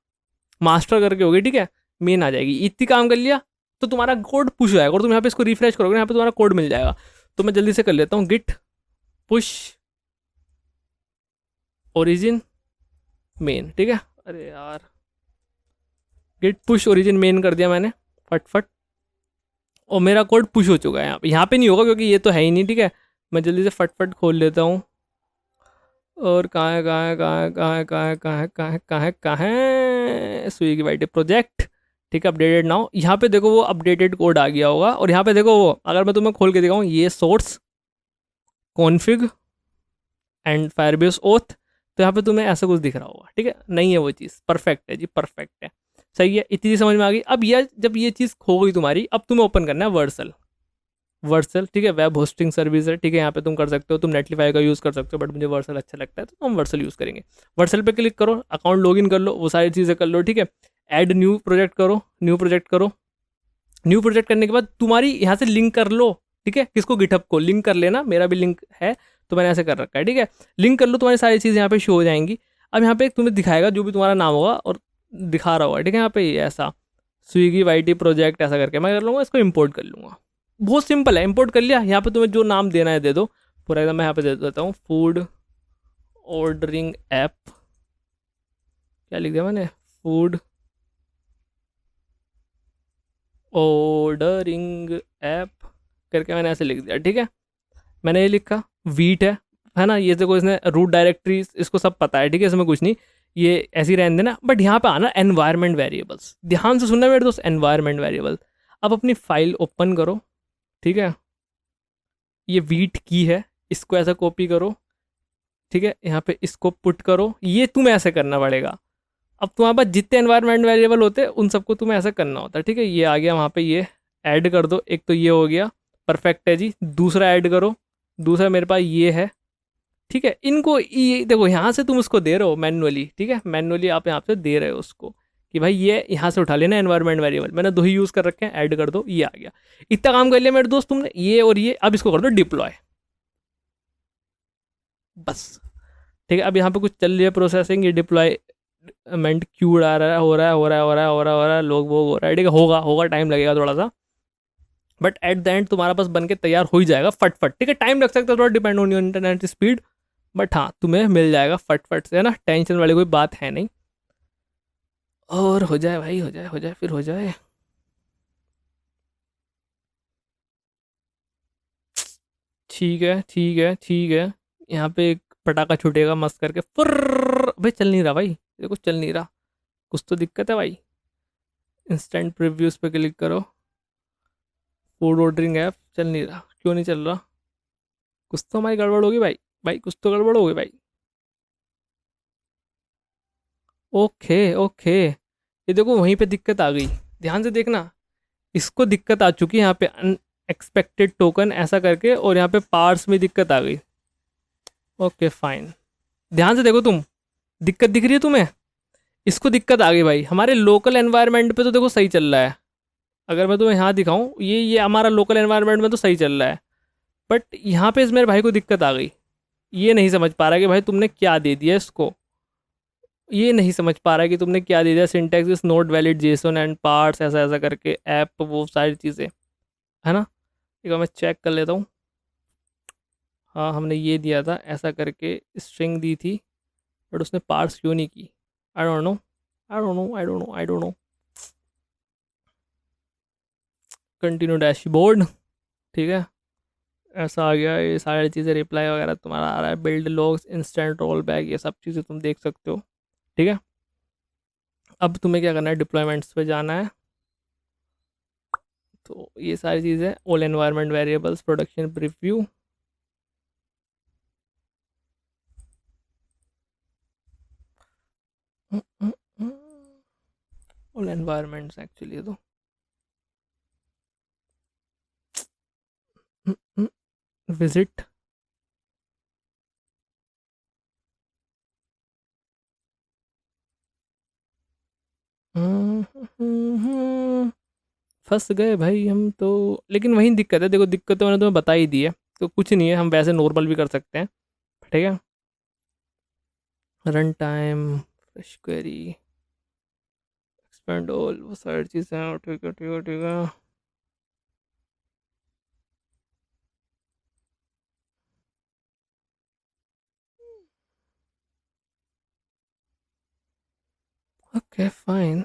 मास्टर करके होगी, ठीक है, मेन आ जाएगी। इतनी काम कर लिया तो तुम्हारा कोड पुश हो जाएगा, और तुम यहाँ पे इसको रिफ्रेश करोगे, यहाँ पे तुम्हारा कोड मिल जाएगा। तो मैं जल्दी से कर लेता हूँ, गिट पुश ओरिजिन मेन, ठीक है, अरे यार, गिट पुश ओरिजिन मेन कर दिया मैंने फटफट, और मेरा कोड पुश हो चुका है। यहाँ पे नहीं होगा क्योंकि ये तो है ही नहीं, ठीक है, मैं जल्दी से फटफट खोल लेता हूँ। और कहाँ है, कहाँ है, कहाँ है, कहाँ है, कहाँ है, कहाँ है, कहाँ है, कहाँ है, कहाँ है, स्विगी वाइटी प्रोजेक्ट, ठीक है, अपडेटेड नाउ। यहाँ पे देखो वो अपडेटेड कोड आ गया होगा, और यहाँ पे देखो वो, अगर मैं तुम्हें खोल के दिखाऊँ, ये source config and Firebase oath, तो यहाँ पे तुम्हें ऐसा कुछ दिख रहा होगा, ठीक है, नहीं है वो चीज़, परफेक्ट है जी, परफेक्ट है, सही है, इतनी चीज़ समझ में आ गई। अब ये जब ये चीज़ खो गई तुम्हारी, अब तुम्हें ओपन करना है वर्सल, वर्सल, ठीक है, वेब होस्टिंग सर्विस है, ठीक है, यहाँ पे तुम कर सकते हो, तुम नेटलीफाई का यूज़ कर सकते हो, बट मुझे वर्सल अच्छा लगता है तो हम वर्सल यूज़ करेंगे। वर्सल पे क्लिक करो, अकाउंट लॉगिन कर लो, वो सारी चीज़ें कर लो, ठीक है, ऐड न्यू प्रोजेक्ट करो, न्यू प्रोजेक्ट करो। न्यू प्रोजेक्ट करने के बाद तुम्हारी यहाँ से लिंक कर लो, ठीक है, किसको, गिटहब को लिंक कर लेना, मेरा भी लिंक है तो मैंने ऐसे कर रखा है, ठीक है, लिंक कर लो, तुम्हारी सारी चीज़ यहाँ पे शो हो जाएंगी। अब यहाँ पे तुम्हें दिखाएगा जो भी तुम्हारा नाम होगा और दिखा रहा होगा, ठीक है, यहाँ पे ऐसा स्विगी वाईटी प्रोजेक्ट ऐसा करके मैं कर लूँगा, इसको इंपोर्ट कर लूँगा, बहुत सिंपल है, इंपोर्ट कर लिया। यहाँ पे तुम्हें जो नाम देना है दे दो, पूरा एकदम मैं यहाँ पे दे देता हूँ, फूड ऑर्डरिंग ऐप, क्या लिख दिया मैंने, फूड ऑर्डरिंग ऐप करके मैंने ऐसे लिख दिया, ठीक है, मैंने ये लिखा, वीट है ना, ये देखो इसने रूट डायरेक्टरी, इसको सब पता है, ठीक है, इसमें कुछ नहीं, ये ऐसे ही रहने देना। बट यहाँ पे आना एनवायरनमेंट वेरिएबल्स, ध्यान से सुनना मेरे दोस्त, एनवायरनमेंट वेरिएबल। अब अपनी फाइल ओपन करो, ठीक है, ये वीट की है, इसको ऐसा कॉपी करो, ठीक है, यहाँ पे इसको पुट करो, ये तुम्हें ऐसे करना पड़ेगा, अब तुम्हारे पास जितने एनवायरनमेंट वेरिएबल होते हैं उन सबको तुम्हें ऐसा करना होता है, ठीक है। ये आ गया वहाँ पे, ये ऐड कर दो, एक तो ये हो गया, परफेक्ट है जी। दूसरा ऐड करो, दूसरा मेरे पास ये है, ठीक है। इनको ये देखो, यहाँ से तुम उसको दे रहे हो मैनुअली, ठीक है, मैनुअली आप यहाँ से दे रहे हो उसको कि भाई ये यहाँ से उठा लेना एनवायरनमेंट वेरिएबल। मैंने दो ही यूज़ कर रखे हैं, ऐड कर दो, ये आ गया। इतना काम कर लिया मेरे दोस्त तुमने, ये और ये। अब इसको कर दो डिप्लॉय, बस। ठीक है, अब यहाँ पे कुछ चल रही है प्रोसेसिंग, ये डिप्लॉयमेंट क्यू आ रहा है, हो रहा है, हो रहा है, हो रहा है, हो रहा है, हो रहा है, लोग वो हो रहा है, ठीक है। होगा होगा, टाइम लगेगा थोड़ा सा, बट एट द एंड तुम्हारा पास बन के तैयार हो ही जाएगा फटफट, ठीक है। टाइम लग सकता है थोड़ा, depend on your internet speed, but हाँ तुम्हें मिल जाएगा फटफट से, है ना। टेंशन वाली कोई बात है नहीं। और हो जाए भाई, हो जाए, हो जाए, फिर हो जाए। ठीक है, ठीक है, ठीक है। यहाँ पे एक पटाखा छूटेगा मस्त करके, फुर्र। भाई चल नहीं रहा भाई, देखो चल नहीं रहा, कुछ तो दिक्कत है भाई। इंस्टेंट प्रीव्यूज पे क्लिक करो, फूड ऑर्डरिंग ऐप, चल नहीं रहा, क्यों नहीं चल रहा? कुछ तो हमारी गड़बड़ होगी भाई, भाई कुछ तो गड़बड़ होगी भाई। ओके ओके, ये देखो वहीं पे दिक्कत आ गई, ध्यान से देखना। इसको दिक्कत आ चुकी है यहाँ पे, अनएक्सपेक्टेड टोकन ऐसा करके, और यहाँ पे पार्स में दिक्कत आ गई। ओके फाइन, ध्यान से देखो तुम, दिक्कत दिख रही है तुम्हें? इसको दिक्कत आ गई भाई। हमारे लोकल एनवायरनमेंट पे तो देखो सही चल रहा है, अगर मैं तुम्हें यहाँ दिखाऊं, ये हमारा लोकल एनवायरनमेंट में तो सही चल रहा है, बट यहाँ पे इस मेरे भाई को दिक्कत आ गई। ये नहीं समझ पा रहा कि भाई तुमने क्या दे दिया इसको, ये नहीं समझ पा रहा कि तुमने क्या दे दिया। Syntax is not valid Jason and parts, ऐसा ऐसा करके ऐप, वो सारी चीज़ें, है ना। एक बार मैं चेक कर लेता हूँ। हाँ हमने ये दिया था ऐसा करके, स्ट्रिंग दी थी, बट उसने पार्स क्यों नहीं की? I don't know, I don't know, I don't know, I don't know. Continue dashboard, ठीक है, ऐसा आ गया। ये सारी चीज़ें, रिप्लाई वगैरह तुम्हारा आ रहा है, build logs, instant roll back, ये सब चीज़ें तुम देख सकते हो, ठीक है। अब तुम्हें क्या करना है, डिप्लॉयमेंट्स पे जाना है। तो ये सारी चीज़ें, all environment variables, production preview, all environments actually तो विजिट, फंस गए भाई हम तो। लेकिन वही दिक्कत है, देखो दिक्कत तो मैंने तुम्हें बता ही दी है, तो कुछ नहीं है, हम वैसे नॉर्मल भी कर सकते हैं, ठीक है। Run time, fresh query, expand all, वो सारी चीज़ें हैं, ठीक है, ठीक है, ठीक है। Okay fine.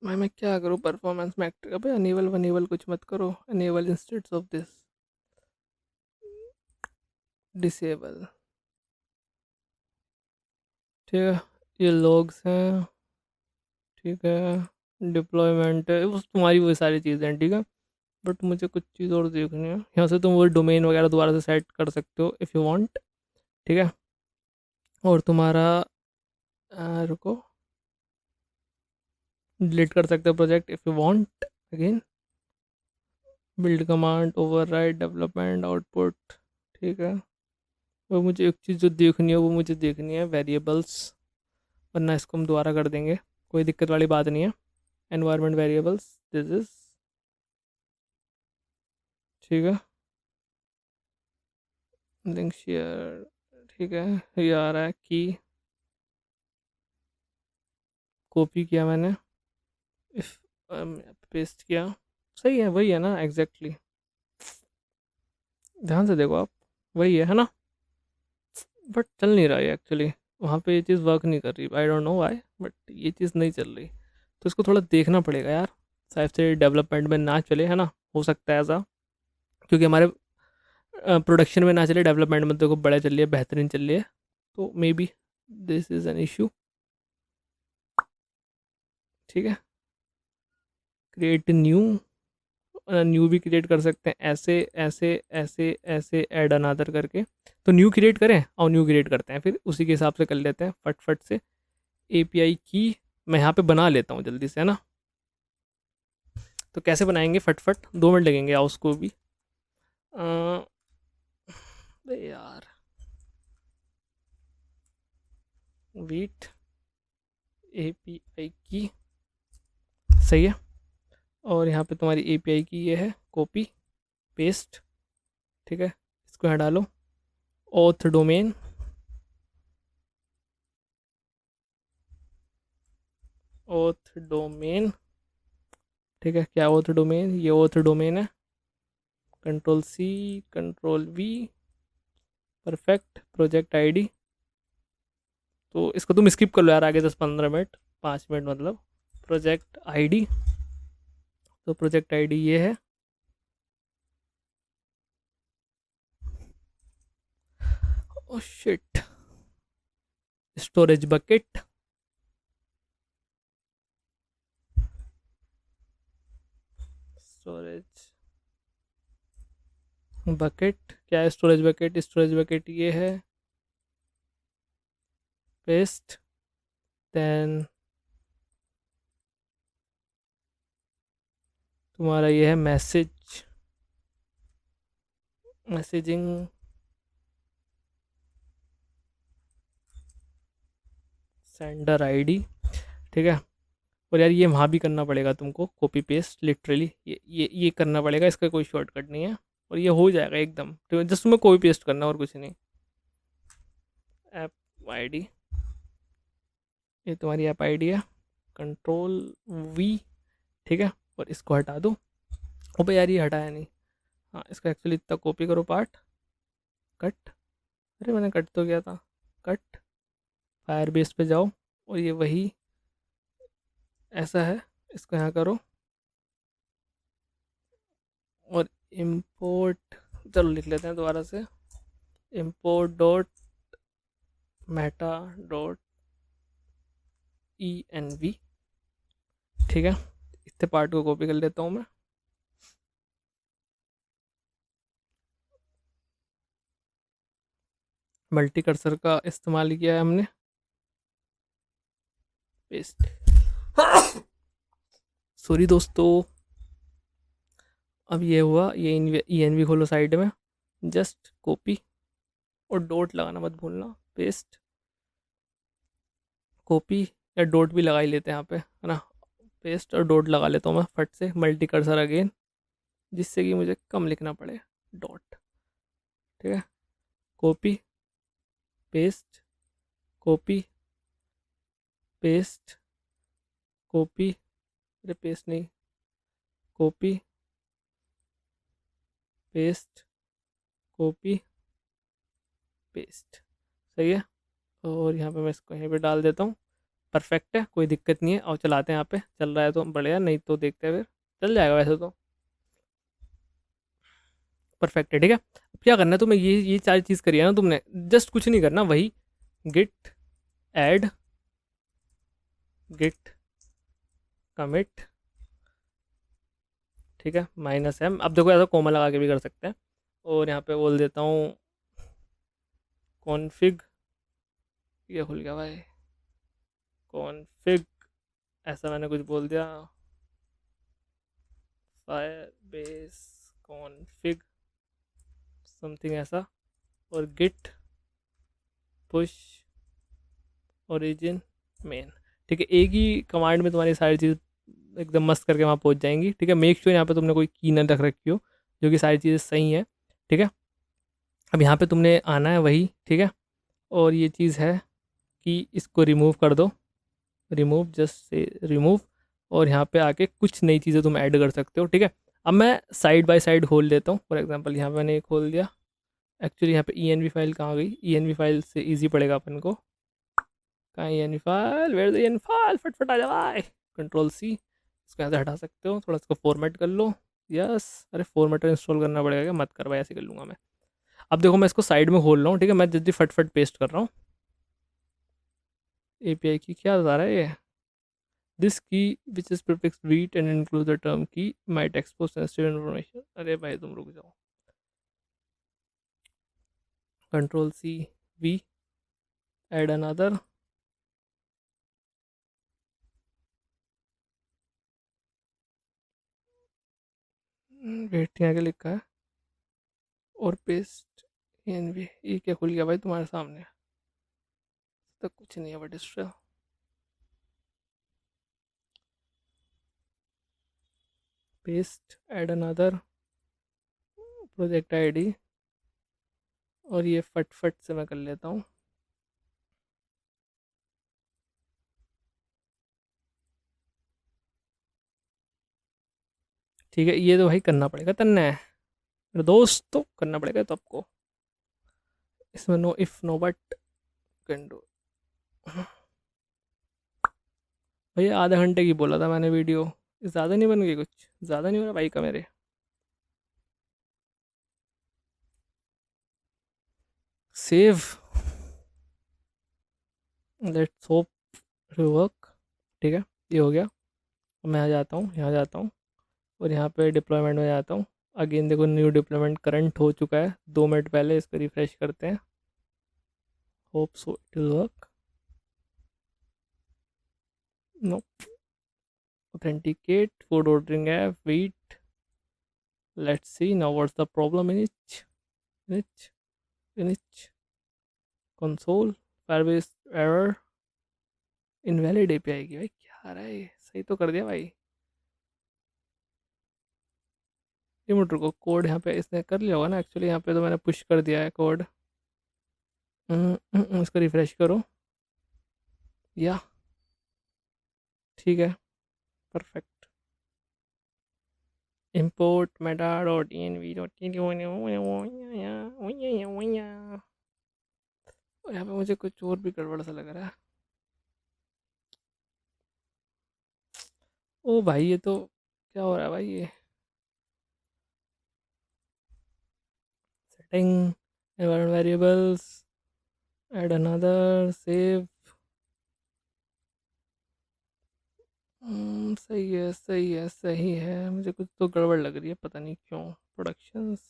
मैं क्या करूँ परफॉर्मेंस में एक्ट, अबे अनेबल वनेबल कुछ मत करो, enable instead of this, disable, ठीक है। ये लॉग्स हैं, ठीक है, डिप्लॉयमेंट है, वो तुम्हारी वो सारी चीज़ें हैं, ठीक है। बट मुझे कुछ चीज़ और देखनी है, यहाँ से तुम वो डोमेन वगैरह दोबारा से सेट कर सकते हो इफ़ यू वांट, ठीक है। और तुम्हारा रुको, डिलीट कर सकते हो project if you want again, build command, override development output, ठीक है। वो मुझे एक चीज़ जो देखनी है, वो मुझे देखनी है वेरिएबल्स, वरना इसको हम दोबारा कर देंगे, कोई दिक्कत वाली बात नहीं है। एनवायरनमेंट वेरिएबल्स, दिस इज, ठीक है, लिंक शेयर, ठीक है। ये आ रहा है कि कॉपी किया मैंने, इफ पेस्ट किया, सही है, वही है ना एग्जैक्टली, ध्यान से देखो आप, वही है ना। बट चल नहीं रहा है एक्चुअली, वहाँ पे ये चीज़ वर्क नहीं कर रही, I don't know why, but ये चीज़ नहीं चल रही, तो इसको थोड़ा देखना पड़ेगा यार, शायद से डेवलपमेंट में ना चले, है ना, हो सकता है ऐसा, क्योंकि हमारे प्रोडक्शन में ना चले, डेवलपमेंट में देखो बड़ा चल रही है, बेहतरीन चल रही है, तो may be this is an issue, ठीक है। क्रिएट न्यू भी क्रिएट कर सकते हैं, ऐसे ऐसे ऐसे ऐसे ऐड अनदर करके। तो न्यू क्रिएट करें और न्यू क्रिएट करते हैं, फिर उसी के हिसाब से कर लेते हैं फट से। एपीआई की मैं यहाँ पे बना लेता हूँ जल्दी से, है ना। तो कैसे बनाएंगे, फटफट 2 मिनट लगेंगे, आओ उसको भी अरे यार, वीट एपीआई की सही है। और यहाँ पे तुम्हारी एपीआई की ये है, कॉपी पेस्ट, ठीक है। इसको यहाँ डालो, ऑथ डोमेन, ऑथ डोमेन, ठीक है। क्या ऑथ डोमेन, ये ऑथ डोमेन है। Control C, control V, perfect. Project ID, तो इसको तुम स्किप कर लो यार, आगे 10-15 मिनट, 5 मिनट मतलब। प्रोजेक्ट आईडी, तो प्रोजेक्ट आईडी ये है। Oh shit, storage bucket, storage bucket क्या है, स्टोरेज बकेट, स्टोरेज बकेट ये है। पेस्ट, देन तुम्हारा ये है मैसेज, मैसेजिंग, सेंडर आईडी, ठीक है। और यार ये वहाँ भी करना पड़ेगा तुमको, कॉपी पेस्ट लिटरली, ये करना पड़ेगा, इसका कोई शॉर्टकट नहीं है। और ये हो जाएगा एकदम, तो जस्ट तुम्हें कॉपी पेस्ट करना और कुछ नहीं। ऐप आईडी, ये तुम्हारी ऐप आईडी है। कंट्रोल वी, ठीक है। और इसको हटा दो। अबे यार ये हटाया नहीं। हाँ, इसका एक्चुअली इतना कॉपी करो पार्ट, कट, अरे मैंने कट तो किया था, कट। फायर बेस पे जाओ, और ये वही ऐसा है, इसको यहाँ करो। और इम्पोर्ट, चलो लिख लेते हैं दोबारा से, import dot meta dot E N V, ठीक है। इतने पार्ट को कॉपी कर लेता हूँ मैं। मल्टी कर्सर का इस्तेमाल किया है हमने, पेस्ट। सॉरी दोस्तों, अब ये हुआ, ये ई एन वी खोलो साइड में, जस्ट कॉपी, और डॉट लगाना मत भूलना, पेस्ट, कॉपी, या डॉट भी लगा ही लेते हैं यहाँ पे, है ना। पेस्ट और डॉट लगा लेता हूँ मैं फट से, मल्टी कर्सर अगेन, जिससे कि मुझे कम लिखना पड़े, डॉट, ठीक है। Copy paste, copy paste, copy, अरे पेस्ट नहीं, कॉपी पेस्ट, कॉपी पेस्ट, सही है। और यहाँ पे मैं इसको यहीं पे डाल देता हूँ, परफेक्ट है, कोई दिक्कत नहीं है। और चलाते हैं, यहाँ पे चल रहा है तो बढ़िया, नहीं तो देखते हैं, फिर चल जाएगा वैसे तो, परफेक्ट है, ठीक है। अब क्या करना है तुम्हें, ये सारी चीज़ करी है ना तुमने, जस्ट कुछ नहीं करना, वही गिट ऐड, गिट कमिट, ठीक है, -m। अब देखो ऐसा कोमा लगा के भी कर सकते हैं। और यहाँ पे बोल देता हूँ कॉन्फिग, ये खुल गया भाई, कॉन्फिग, ऐसा मैंने कुछ बोल दिया, फायर बेस कॉन्फिग समथिंग ऐसा। और गिट पुश ओरिजिन मेन, ठीक है। एक ही कमांड में तुम्हारी सारी चीज़ एकदम मस्त करके वहाँ पहुँच जाएंगी, ठीक है। मेक श्योर यहाँ पे तुमने कोई की न रख रखी हो, जो कि सारी चीज़ें सही हैं, ठीक है। अब यहाँ पे तुमने आना है वही, ठीक है। और ये चीज़ है कि इसको रिमूव कर दो, रिमूव, जस्ट से रिमूव। और यहाँ पे आके कुछ नई चीज़ें तुम ऐड कर सकते हो, ठीक है। अब मैं साइड बाय साइड खोल देता हूँ, फॉर एग्जांपल यहाँ पे मैंने खोल दिया। एक्चुअली यहाँ पे ई एन वी फाइल कहाँ गई, ई एन वी फाइल से ईजी पड़ेगा अपन को, कहाँ E N V file, where the E N file, फटफट आ जाए। कंट्रोल सी, इसको यहाँ से हटा सकते हो, थोड़ा इसको फॉर्मेट कर लो, यस। अरे फॉर्मेटर इंस्टॉल करना पड़ेगा क्या, मत कर भाई, ऐसे कर लूँगा मैं। अब देखो मैं इसको साइड में खोल रहा हूँ, ठीक है। मैं जल्दी फटफट पेस्ट कर रहा हूँ। एपीआई की क्या बता रहा है ये, this key which is prefix read and include the term key might expose sensitive information. अरे भाई तुम रुक जाओ। Control C V add another. Wait यहाँ के लिखा है और पेस्ट एन वी। ये क्या खुल गया भाई तुम्हारे सामने? तो कुछ नहीं है but still paste add another project ID और ये फट फट से मैं कर लेता हूँ। ठीक है, ये तो भाई करना पड़ेगा तन्ने, मेरे दोस्त, तो करना पड़ेगा तो आपको। इसमें no if no but can do. भैया आधे घंटे की बोला था मैंने वीडियो, ज़्यादा नहीं बन गई? कुछ ज़्यादा नहीं हो रहा भाई का मेरे? Save, let's hope work. ठीक है, ये हो गया। अब मैं यहाँ जाता हूँ, यहाँ जाता हूँ और यहाँ पे डिप्लॉयमेंट में जाता हूँ। अगेन देखो न्यू डिप्लॉयमेंट करंट हो चुका है 2 मिनट पहले। इस पर रिफ्रेश करते हैं, hope so it will work. No, authenticate food ordering app, wait, let's see now what's the problem in each in each console, firebase error, invalid API की। भाई क्या आ रहा है ये? सही तो कर दिया भाई। रिमोट को कोड यहाँ पे इसने कर लिया होगा ना एक्चुअली, यहाँ पे तो मैंने पुश कर दिया है कोड। इसको रिफ्रेश करो, या ठीक है, परफेक्ट। import meta.env.tdn। यहाँ पे मुझे कुछ और भी गड़बड़ सा लग रहा है। ओ भाई ये तो क्या हो रहा है भाई? ये setting, environment variables, add another, save। सही है सही है सही है। मुझे कुछ तो गड़बड़ लग रही है, पता नहीं क्यों। प्रोडक्शंस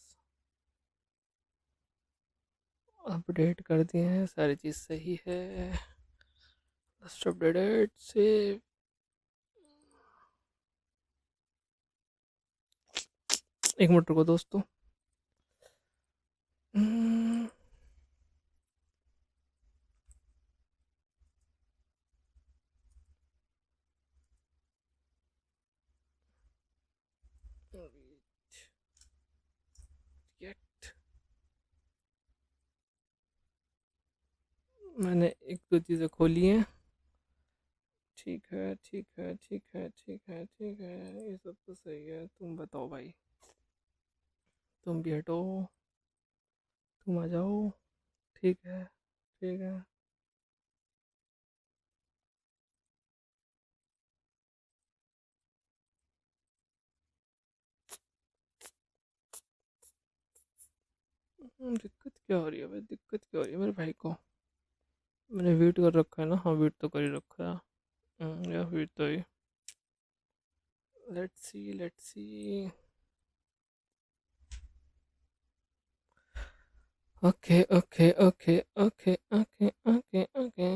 अपडेट कर दिए हैं, सारी चीज़ सही है। Just updated, save. एक मिनट रुको दोस्तों। मैंने एक दो चीज़ें खोली हैं। ठीक है ठीक है ठीक है ठीक है ठीक है, ये सब तो सही है। तुम बताओ भाई, तुम भी हटो, तुम आ जाओ। ठीक है ठीक है। दिक्कत क्या हो रही है भाई? दिक्कत क्या हो रही है मेरे भाई को? मैंने वेट कर रखा है ना? हाँ वेट तो कर ही रखा है। या वेट तो ही। Let's see let's see. Okay okay okay okay okay okay okay.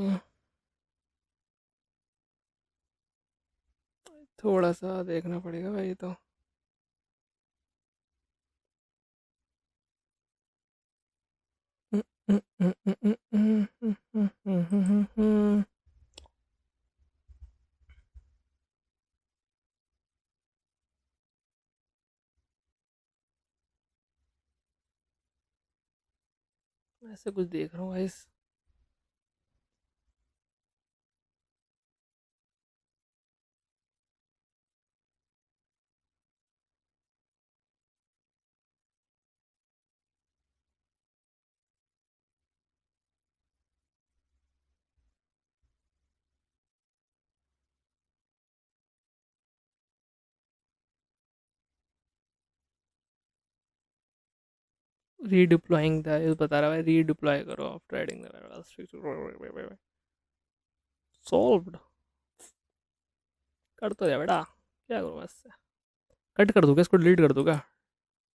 थोड़ा सा देखना पड़ेगा भाई तो। ऐसे कुछ देख रहा हूँ गाइस। रीडिप्लॉइंग था ये बता रहा है, रीडिप्लॉय करो आफ्टर एडिंग द सॉल्व्ड। कर तो दिया बेटा, क्या करूँ मैं इससे? कट कर दूँ क्या इसको, डिलीट कर दूँ क्या?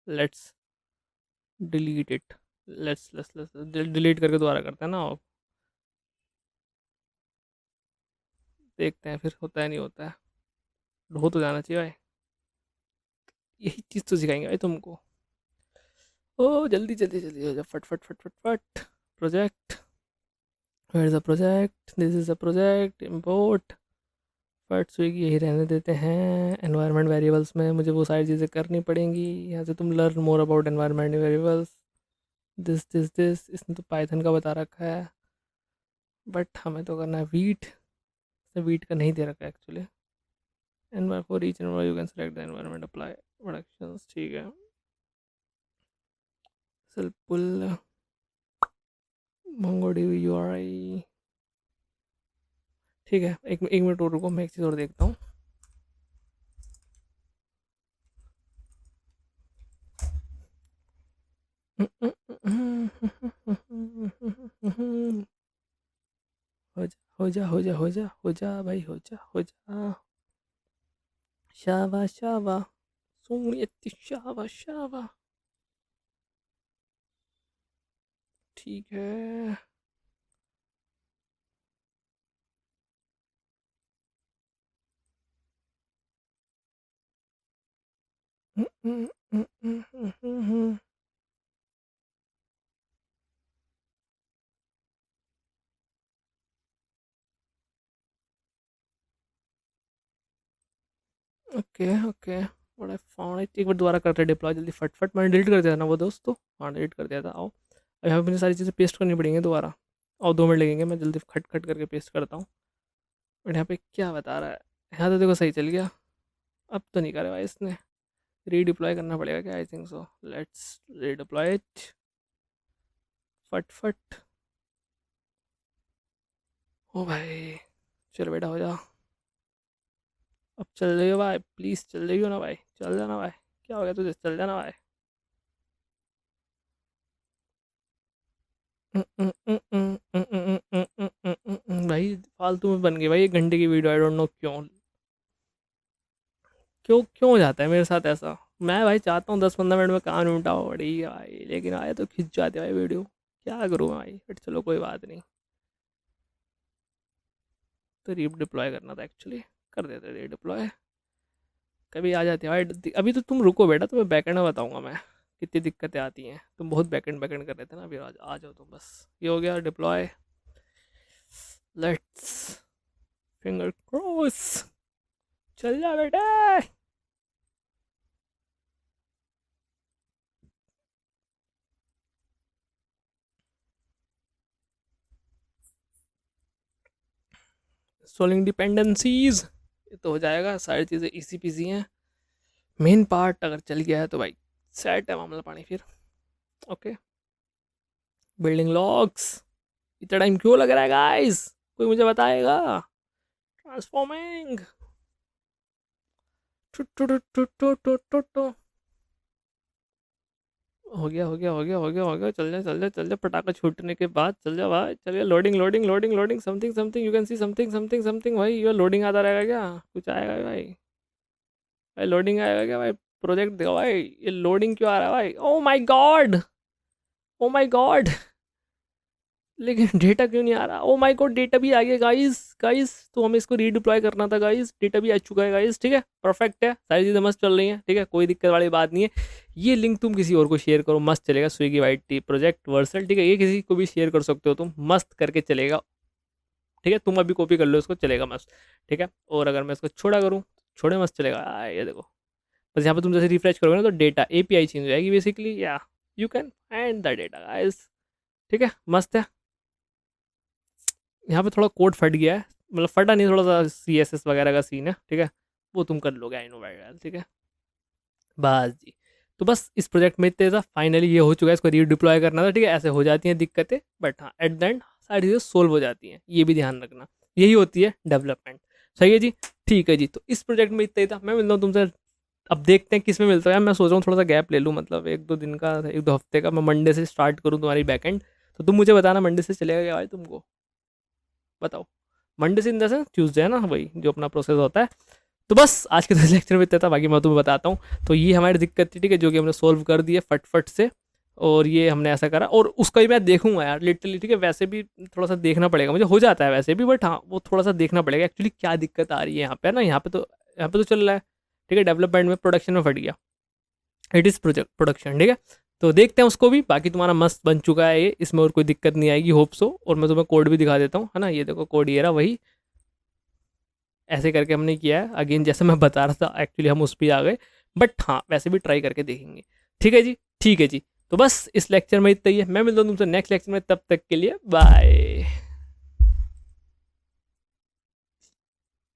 Let's delete it. Let's delete करके दोबारा करते हैं ना, अब देखते हैं फिर होता है नहीं होता है। हो तो जाना चाहिए भाई, यही चीज़ तो सिखाएंगे भाई तुमको। ओ जल्दी जल्दी जल्दी हो जा, फट फट फट फट फट। Project, where is the project, this is the project, import. फट स्विगी यही रहने देते हैं। एनवायरनमेंट वेरिएबल्स में मुझे वो सारी चीज़ें करनी पड़ेंगी। यहाँ से तुम learn more about environment variables, this इसने तो पाइथन का बता रखा है, बट हमें तो करना है वीट। वीट का नहीं दे रखा है actually. एनवायर for each एनवायर you can select the environment apply productions, ठीक है। सिंपल MongoDB URI, ठीक है। एक मिनट और रुको, मैं एक चीज़ और देखता हूँ। हो जा हो जा हो जा हो जा भाई, हो जा हो जा। शाबा शाबा, सोनियत शाबा शाबा, ठीक है। ओके ओके, बड़ा फाउंड इट। एक बार दोबारा करते हैं डिप्लॉय जल्दी फटफट। मैंने डिलीट कर दिया था ना वो दोस्त, तो हाँ डिलीट कर दिया था। आओ अब यहाँ पे मुझे सारी चीज़ें पेस्ट करनी पड़ेंगी दोबारा, और 2 मिनट लगेंगे। मैं जल्दी खट खट करके पेस्ट करता हूँ। बट यहाँ पे क्या बता रहा है, यहाँ तो देखो सही चल गया। अब तो नहीं करे भाई इसने, रीडिप्लॉय करना पड़ेगा क्या? I think so. Let's redeploy it फट फट। ओ भाई, चल बेटा हो जा। अब चल रही हो भाई, प्लीज़ चल रही हो ना भाई, चल जाना भाई। क्या हो गया तुझे, चल जाना भाई। भाई फालतू में बन गई भाई, 1 घंटे की वीडियो। आई डोंट नो क्यों क्यों क्यों हो जाता है मेरे साथ ऐसा। मैं भाई चाहता हूँ 10-15 मिनट में काम निपटा हो बड़ी भाई, लेकिन आए तो खिंच जाते भाई वीडियो। क्या करूँ भाई, बट चलो कोई बात नहीं। तो री डिप्लॉय करना था एक्चुअली, कर देते री डिप्लॉय। कभी आ जाती है भाई। अभी तो तुम रुको बेटा, तुम्हें बैकएंड में बताऊंगा मैं कितनी दिक्कतें आती हैं। तुम बहुत बैकएंड बैकएंड कर रहे थे ना, अभी आ जाओ तुम बस। ये हो गया डिप्लॉय, लेट्स फिंगर क्रॉस, चल जा बेटा। इंस्टॉलिंग डिपेंडेंसीज, ये तो हो जाएगा। सारी चीज़ें इसी पीसी हैं। मेन पार्ट अगर चल गया है तो भाई सेट है मामला पानी फिर। Okay, building locks. इतना टाइम क्यों लग रहा है गाइस, कोई मुझे बताएगा? ट्रांसफॉर्मिंग, हो गया हो गया हो गया हो गया हो गया। चल जा चल जा चल जा, पटाखा छूटने के बाद चल जा भाई, चल जा। Loading loading loading loading, something something, you can see something something something. भाई ये लोडिंग आता रहेगा क्या, कुछ आएगा भाई? भाई लोडिंग आएगा क्या भाई? प्रोजेक्ट देखो भाई, ये लोडिंग क्यों आ रहा है भाई? Oh my God, oh my God, लेकिन डेटा क्यों नहीं आ रहा? ओ माय गॉड, डेटा भी आ गया गाइस। गाइस तो हमें इसको रीडिप्लॉय करना था गाइस, डेटा भी आ चुका है गाइस। ठीक है, परफेक्ट है, सारी चीज़ें मस्त चल रही हैं। ठीक है, कोई दिक्कत वाली बात नहीं है। ये लिंक तुम किसी और को शेयर करो, मस्त चलेगा। Swiggy white T project Vercel, ठीक है, ये किसी को भी शेयर कर सकते हो तुम, मस्त करके चलेगा। ठीक है, तुम अभी कॉपी कर लो इसको, चलेगा मस्त। ठीक है, और अगर मैं इसको छोड़ा करूँ, छोड़े मस्त चलेगा। ये देखो, बस यहाँ पे तुम जैसे रिफ्रेश करोगे ना तो डेटा एपीआई चेंज हो जाएगी बेसिकली, या you can find the data guys. ठीक है, मस्त है। यहाँ पे थोड़ा कोड फट गया है, मतलब फटा नहीं, थोड़ा सा CSS वगैरह का सीन है। ठीक है, वो तुम कर लोगे, आई नो भाई। ठीक है, बस जी। तो बस इस प्रोजेक्ट में इतने था, फाइनली ये हो चुका है। इसको रीडिप्लॉय करना था। ठीक है, ऐसे हो जाती हैं दिक्कतें, बट हाँ एट द एंड सारी चीज़ें सोल्व हो जाती हैं, ये भी ध्यान रखना। यही होती है डेवलपमेंट। सही है जी, ठीक है जी। तो इस प्रोजेक्ट में इतना ही था। मैं मिलता हूँ तुमसे, अब देखते हैं किस में मिलता है। यार मैं सोच रहा हूँ थोड़ा सा गैप ले लूँ, मतलब 1-2 दिन का, 1-2 हफ्ते का। मैं मंडे से स्टार्ट करूँ तुम्हारी बैकएंड। तो तुम मुझे बताना मंडे से चलेगा क्या भाई तुमको? बताओ। मंडे से इन द सेंस ट्यूसडे है ना भाई, जो अपना प्रोसेस होता है। तो बस आज के लेक्चर में इतना था, बाकी मैं तुम्हें बताता हूँ। तो ये हमारी दिक्कत थी, ठीक है, जो कि हमने सोल्व कर दी है फटफट से, और ये हमने ऐसा करा, और उसका भी मैं देखूंगा यार लिटरली, ठीक है। वैसे भी थोड़ा सा देखना पड़ेगा, मुझे हो जाता है वैसे भी, बट हाँ वो थोड़ा सा देखना पड़ेगा एक्चुअली क्या दिक्कत आ रही है यहाँ पे, है ना। यहाँ पे तो चल रहा है, ठीक है, डेवलपमेंट में, प्रोडक्शन में फट गया, इट इज़ प्रोजेक्ट प्रोडक्शन, ठीक है। तो देखते हैं उसको भी। बाकी तुम्हारा मस्त बन चुका है ये, इसमें और कोई दिक्कत नहीं आएगी, होप सो। और मैं तुम्हें कोड भी दिखा देता हूँ, है ना। ये देखो कोड, ये रहा वही, ऐसे करके हमने किया है। अगेन जैसे मैं बता रहा था, एक्चुअली हम उस पर आ गए, बट हाँ वैसे भी ट्राई करके देखेंगे। ठीक है जी, ठीक है जी। तो बस इस लेक्चर में इतना ही है, मैं मिलता हूँ तुमसे नेक्स्ट लेक्चर में, तब तक के लिए बाय।